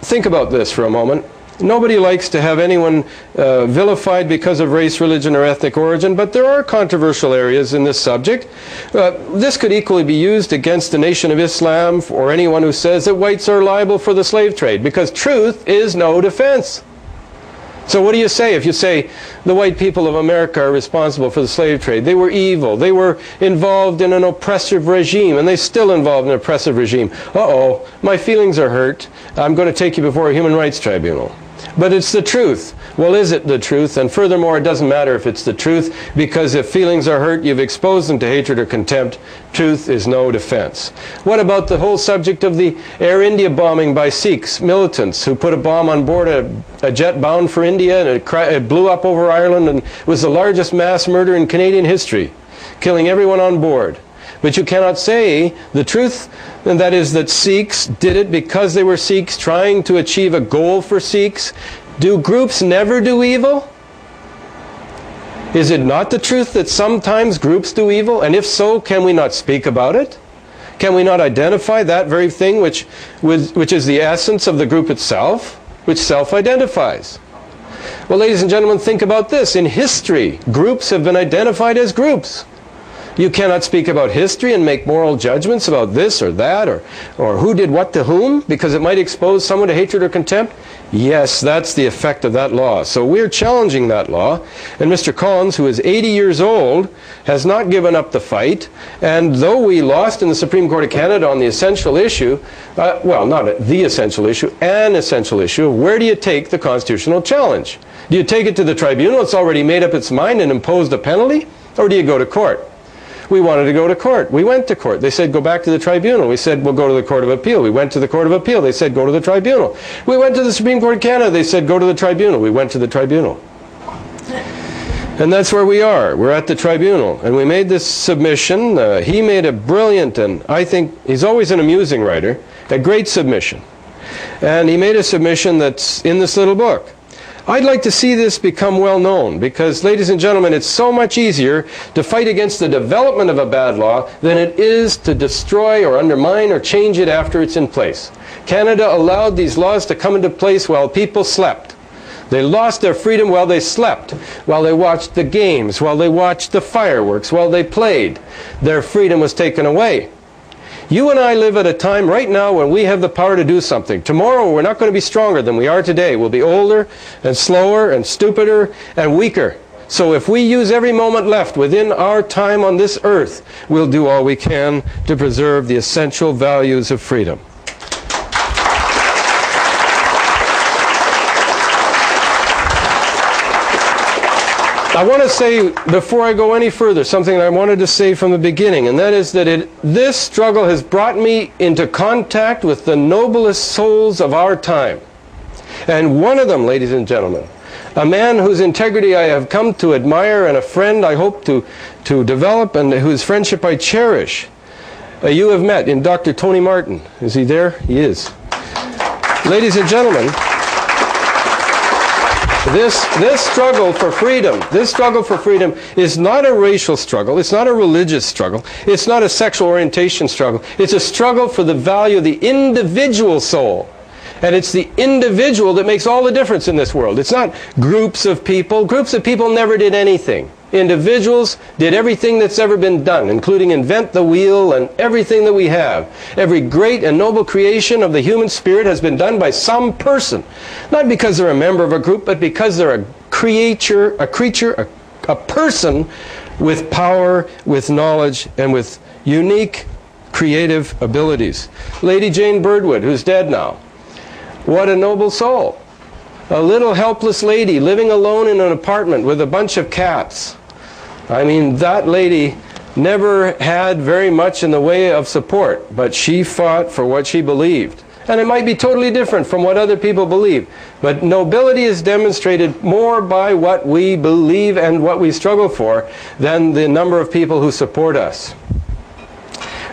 think about this for a moment. Nobody likes to have anyone vilified because of race, religion, or ethnic origin, but there are controversial areas in this subject. This could equally be used against the Nation of Islam or anyone who says that whites are liable for the slave trade, because truth is no defense. So what do you say if you say the white people of America are responsible for the slave trade? They were evil. They were involved in an oppressive regime, and they're still involved in an oppressive regime. Uh-oh, my feelings are hurt. I'm going to take you before a human rights tribunal. But it's the truth. Well, is it the truth? And furthermore, it doesn't matter if it's the truth, because if feelings are hurt, you've exposed them to hatred or contempt. Truth is no defense. What about the whole subject of the Air India bombing by Sikhs, militants, who put a bomb on board a jet bound for India, and it blew up over Ireland and was the largest mass murder in Canadian history, killing everyone on board? But you cannot say the truth, and that is that Sikhs did it because they were Sikhs trying to achieve a goal for Sikhs. Do groups never do evil? Is it not the truth that sometimes groups do evil? And if so, can we not speak about it? Can we not identify that very thing which is the essence of the group itself, which self-identifies? Well, ladies and gentlemen, think about this. In history, groups have been identified as groups. You cannot speak about history and make moral judgments about this or that, or who did what to whom, because it might expose someone to hatred or contempt. Yes, that's the effect of that law. So we're challenging that law, and Mr. Collins, who is 80 years old, has not given up the fight. And though we lost in the Supreme Court of Canada on the essential issue, well, not the essential issue, an essential issue of where do you take the constitutional challenge? Do you take it to the tribunal? It's already made up its mind and imposed a penalty? Or do you go to court? We wanted to go to court. We went to court. They said, go back to the tribunal. We said, we'll go to the Court of Appeal. We went to the Court of Appeal. They said, go to the tribunal. We went to the Supreme Court of Canada. They said, go to the tribunal. We went to the tribunal. And that's where we are. We're at the tribunal. And we made this submission. He made a brilliant, and I think he's always an amusing writer, a great submission. And he made a submission that's in this little book. I'd like to see this become well known because, ladies and gentlemen, it's so much easier to fight against the development of a bad law than it is to destroy or undermine or change it after it's in place. Canada allowed these laws to come into place while people slept. They lost their freedom while they slept, while they watched the games, while they watched the fireworks, while they played. Their freedom was taken away. You and I live at a time right now when we have the power to do something. Tomorrow we're not going to be stronger than we are today. We'll be older and slower and stupider and weaker. So if we use every moment left within our time on this earth, we'll do all we can to preserve the essential values of freedom. I want to say, before I go any further, something I wanted to say from the beginning, and that is that this struggle has brought me into contact with the noblest souls of our time. And one of them, ladies and gentlemen, a man whose integrity I have come to admire and a friend I hope to develop and whose friendship I cherish, you have met in Dr. Tony Martin. Is he there? He is. Ladies and gentlemen, this struggle for freedom is not a racial struggle, it's not a religious struggle, it's not a sexual orientation struggle, it's a struggle for the value of the individual soul. And it's the individual that makes all the difference in this world. It's not groups of people. Groups of people never did anything. Individuals did everything that's ever been done, including invent the wheel and everything that we have. Every great and noble creation of the human spirit has been done by some person. Not because they're a member of a group, but because they're a creature, a person with power, with knowledge, and with unique creative abilities. Lady Jane Birdwood, who's dead now. What a noble soul. A little helpless lady living alone in an apartment with a bunch of cats. I mean, that lady never had very much in the way of support, but she fought for what she believed. And it might be totally different from what other people believe. But nobility is demonstrated more by what we believe and what we struggle for than the number of people who support us.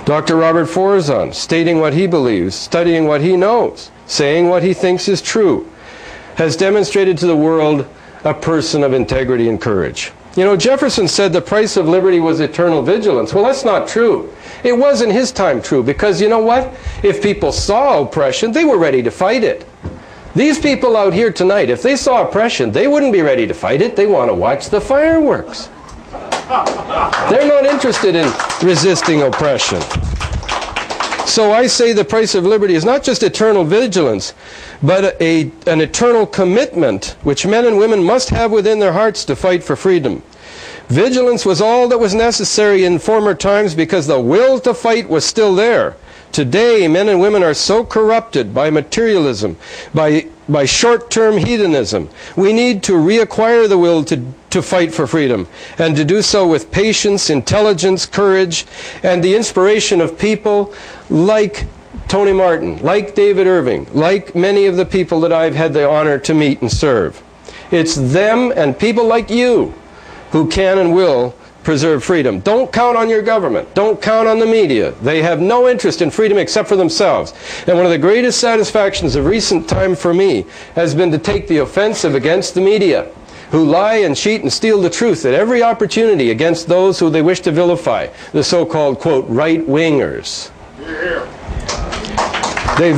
Dr. Robert Forzan, stating what he believes, studying what he knows, saying what he thinks is true, has demonstrated to the world a person of integrity and courage. You know, Jefferson said the price of liberty was eternal vigilance. Well, that's not true. It was in his time true, because you know what? If people saw oppression, they were ready to fight it. These people out here tonight, if they saw oppression, they wouldn't be ready to fight it. They want to watch the fireworks. They're not interested in resisting oppression. So I say the price of liberty is not just eternal vigilance, but an eternal commitment which men and women must have within their hearts to fight for freedom. Vigilance was all that was necessary in former times because the will to fight was still there. Today, men and women are so corrupted by materialism, by short-term hedonism. We need to reacquire the will to fight for freedom, and to do so with patience, intelligence, courage, and the inspiration of people like Tony Martin, like David Irving, like many of the people that I've had the honor to meet and serve. It's them and people like you who can and will preserve freedom. Don't count on your government. Don't count on the media. They have no interest in freedom except for themselves. And one of the greatest satisfactions of recent time for me has been to take the offensive against the media, who lie and cheat and steal the truth at every opportunity against those who they wish to vilify, the so-called, quote, right-wingers. They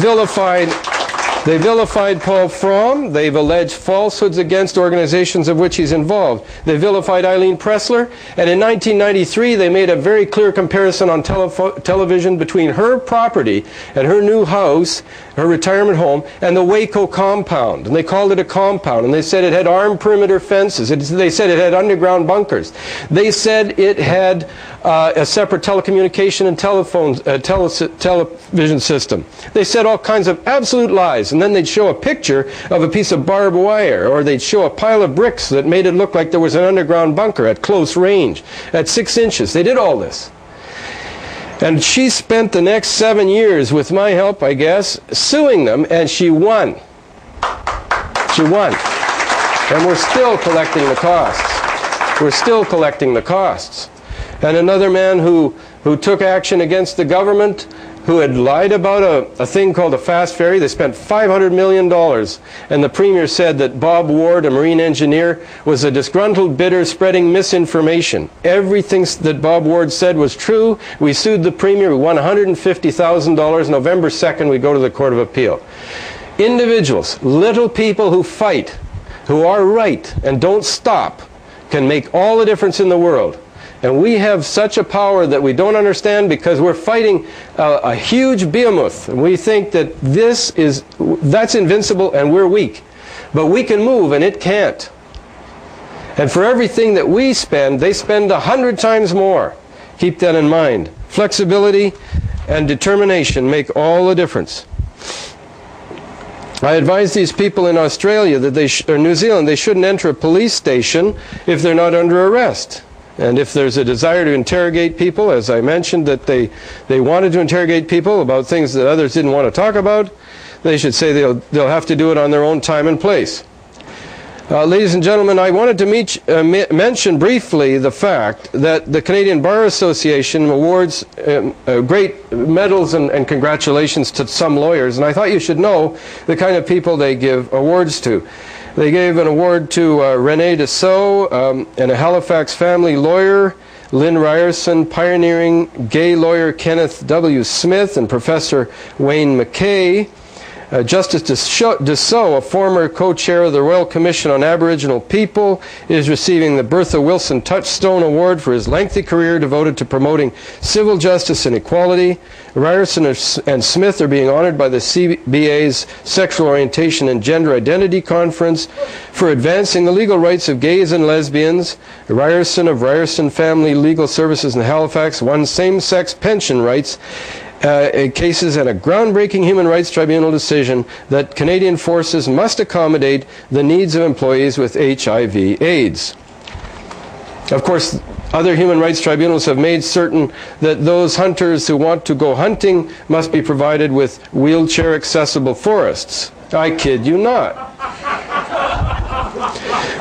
vilified Paul Fromm. They've alleged falsehoods against organizations of which he's involved. They vilified Eileen Pressler. And in 1993, they made a very clear comparison on television between her property and her new house, her retirement home, and the Waco compound. And they called it a compound. And they said it had armed perimeter fences. They said it had underground bunkers. They said it had a separate telecommunication and television system. They said all kinds of absolute lies. And then they'd show a picture of a piece of barbed wire, or they'd show a pile of bricks that made it look like there was an underground bunker at close range, at 6 inches. They did all this. And she spent the next 7 years, with my help, I guess, suing them, and she won. She won. And we're still collecting the costs. we're still collecting the costs. And another man who took action against the government, who had lied about a thing called a fast ferry. They spent $500 million, and the Premier said that Bob Ward, a marine engineer, was a disgruntled bidder spreading misinformation. Everything that Bob Ward said was true. We sued the Premier. We won $150,000. November 2nd, we go to the Court of Appeal. Individuals, little people who fight, who are right and don't stop, can make all the difference in the world. And we have such a power that we don't understand because we're fighting a huge behemoth. And we think that that's invincible and we're weak. But we can move and it can't. And for everything that we spend, they spend 100 times more. Keep that in mind. Flexibility and determination make all the difference. I advise these people in Australia that or New Zealand, they shouldn't enter a police station if they're not under arrest. And if there's a desire to interrogate people, as I mentioned that they wanted to interrogate people about things that others didn't want to talk about, they should say they'll have to do it on their own time and place. Ladies and gentlemen, I wanted to mention briefly the fact that the Canadian Bar Association awards great medals and congratulations to some lawyers, and I thought you should know the kind of people they give awards to. They gave an award to René Dussault, and a Halifax family lawyer, Lynn Ryerson, pioneering gay lawyer Kenneth W. Smith, and Professor Wayne McKay. Justice Dussault, a former co-chair of the Royal Commission on Aboriginal People, is receiving the Bertha Wilson Touchstone Award for his lengthy career devoted to promoting civil justice and equality. Ryerson and Smith are being honored by the CBA's Sexual Orientation and Gender Identity Conference for advancing the legal rights of gays and lesbians. Ryerson of Ryerson Family Legal Services in Halifax won same-sex pension rights cases and a groundbreaking Human Rights Tribunal decision that Canadian forces must accommodate the needs of employees with HIV/AIDS. Of course, other human rights tribunals have made certain that those hunters who want to go hunting must be provided with wheelchair-accessible forests. I kid you not.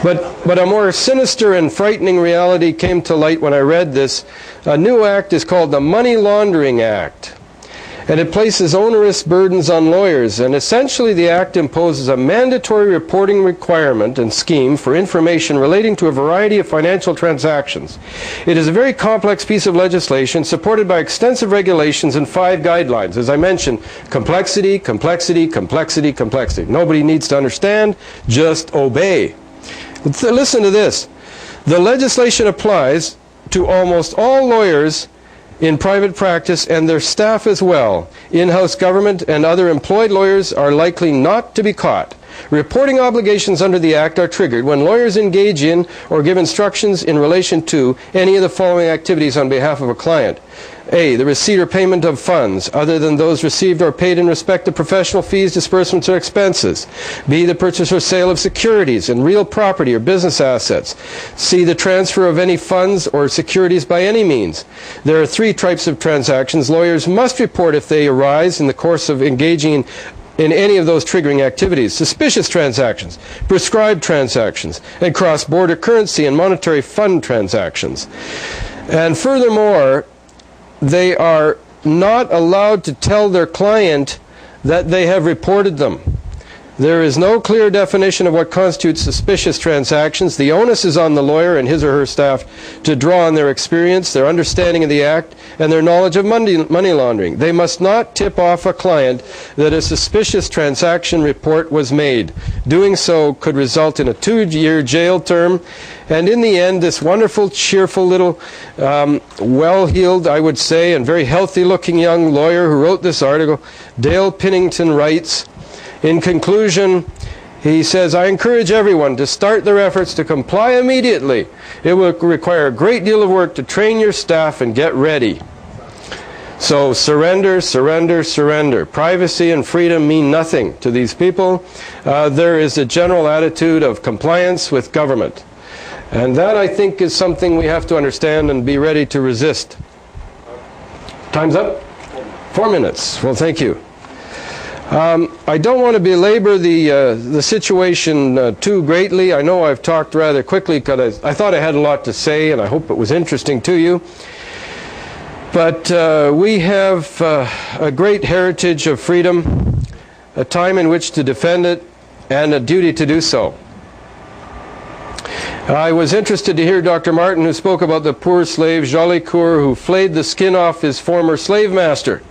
But a more sinister and frightening reality came to light when I read this. A new act is called the Money Laundering Act. And it places onerous burdens on lawyers, and essentially the act imposes a mandatory reporting requirement and scheme for information relating to a variety of financial transactions. It is a very complex piece of legislation supported by extensive regulations and 5 guidelines. As I mentioned, complexity, complexity, complexity, complexity. Nobody needs to understand, just obey. Listen to this. The legislation applies to almost all lawyers in private practice and their staff as well. In-house government and other employed lawyers are likely not to be caught. Reporting obligations under the Act are triggered when lawyers engage in or give instructions in relation to any of the following activities on behalf of a client. A, the receipt or payment of funds other than those received or paid in respect of professional fees, disbursements, or expenses. B, the purchase or sale of securities and real property or business assets. C, the transfer of any funds or securities by any means. There are 3 types of transactions lawyers must report if they arise in the course of engaging in any of those triggering activities: suspicious transactions, prescribed transactions, and cross-border currency and monetary fund transactions. And furthermore, they are not allowed to tell their client that they have reported them. There is no clear definition of what constitutes suspicious transactions. The onus is on the lawyer and his or her staff to draw on their experience, their understanding of the Act, and their knowledge of money laundering. They must not tip off a client that a suspicious transaction report was made. Doing so could result in a 2-year jail term. And in the end, this wonderful, cheerful little, well-heeled, I would say, and very healthy-looking young lawyer who wrote this article, Dale Pennington, writes, in conclusion, he says, I encourage everyone to start their efforts to comply immediately. It will require a great deal of work to train your staff and get ready. So surrender, surrender, surrender. Privacy and freedom mean nothing to these people. There is a general attitude of compliance with government. And that, I think, is something we have to understand and be ready to resist. Time's up? 4 minutes. Well, thank you. I don't want to belabor the situation too greatly. I know I've talked rather quickly because I thought I had a lot to say, and I hope it was interesting to you. But we have a great heritage of freedom, a time in which to defend it, and a duty to do so. I was interested to hear Dr. Martin, who spoke about the poor slave Jolicoeur, who flayed the skin off his former slave master.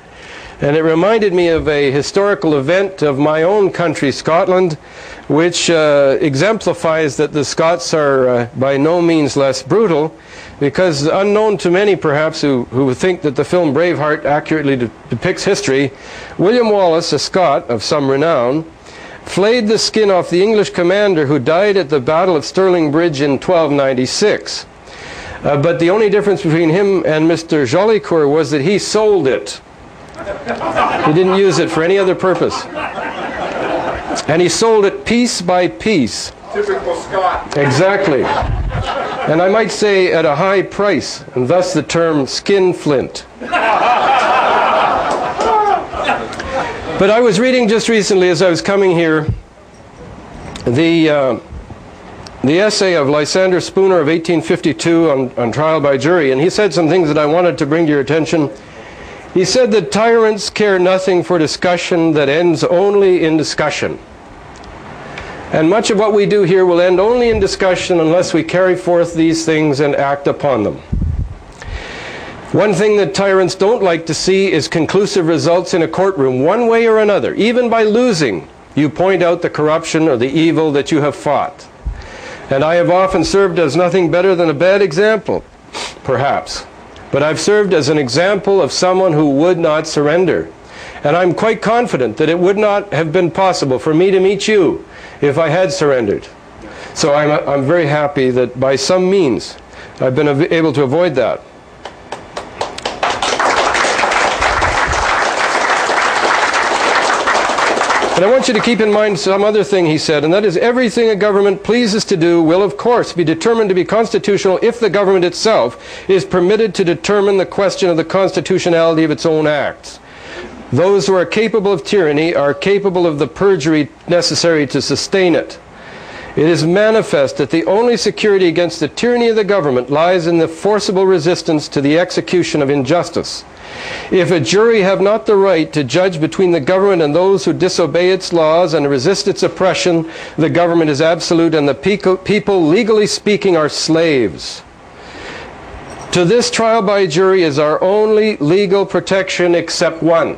And it reminded me of a historical event of my own country, Scotland, which exemplifies that the Scots are by no means less brutal, because unknown to many perhaps who think that the film Braveheart accurately depicts history, William Wallace, a Scot of some renown, flayed the skin off the English commander who died at the Battle of Stirling Bridge in 1296. But the only difference between him and Mr. Jolicoeur was that he sold it. He didn't use it for any other purpose. And he sold it piece by piece. Typical Scot. Exactly. And I might say at a high price, and thus the term skinflint. But I was reading just recently as I was coming here the essay of Lysander Spooner of 1852 on trial by jury, and he said some things that I wanted to bring to your attention. He said that tyrants care nothing for discussion that ends only in discussion. And much of what we do here will end only in discussion unless we carry forth these things and act upon them. One thing that tyrants don't like to see is conclusive results in a courtroom, one way or another. Even by losing, you point out the corruption or the evil that you have fought. And I have often served as nothing better than a bad example, perhaps. But I've served as an example of someone who would not surrender. And I'm quite confident that it would not have been possible for me to meet you if I had surrendered. So I'm very happy that by some means I've been able to avoid that. And I want you to keep in mind some other thing he said, and that is everything a government pleases to do will of course be determined to be constitutional if the government itself is permitted to determine the question of the constitutionality of its own acts. Those who are capable of tyranny are capable of the perjury necessary to sustain it. It is manifest that the only security against the tyranny of the government lies in the forcible resistance to the execution of injustice. If a jury have not the right to judge between the government and those who disobey its laws and resist its oppression, the government is absolute and the people, legally speaking, are slaves. To this trial by jury is our only legal protection except one.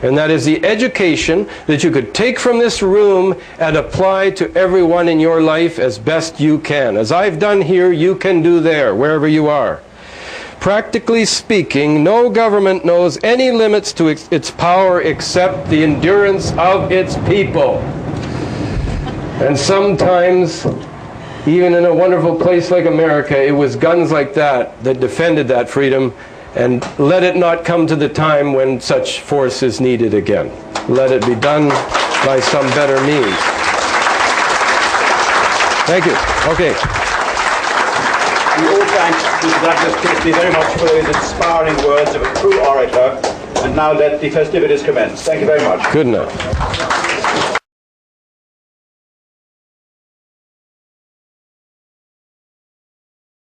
And that is the education that you could take from this room and apply to everyone in your life as best you can. As I've done here, you can do there, wherever you are. Practically speaking, no government knows any limits to its power except the endurance of its people. And sometimes, even in a wonderful place like America, it was guns like that that defended that freedom. And let it not come to the time when such force is needed again. Let it be done by some better means. Thank you. Okay. We all thank Mr. Douglas Christie very much for those inspiring words of a true orator. And now let the festivities commence. Thank you very much. Good enough.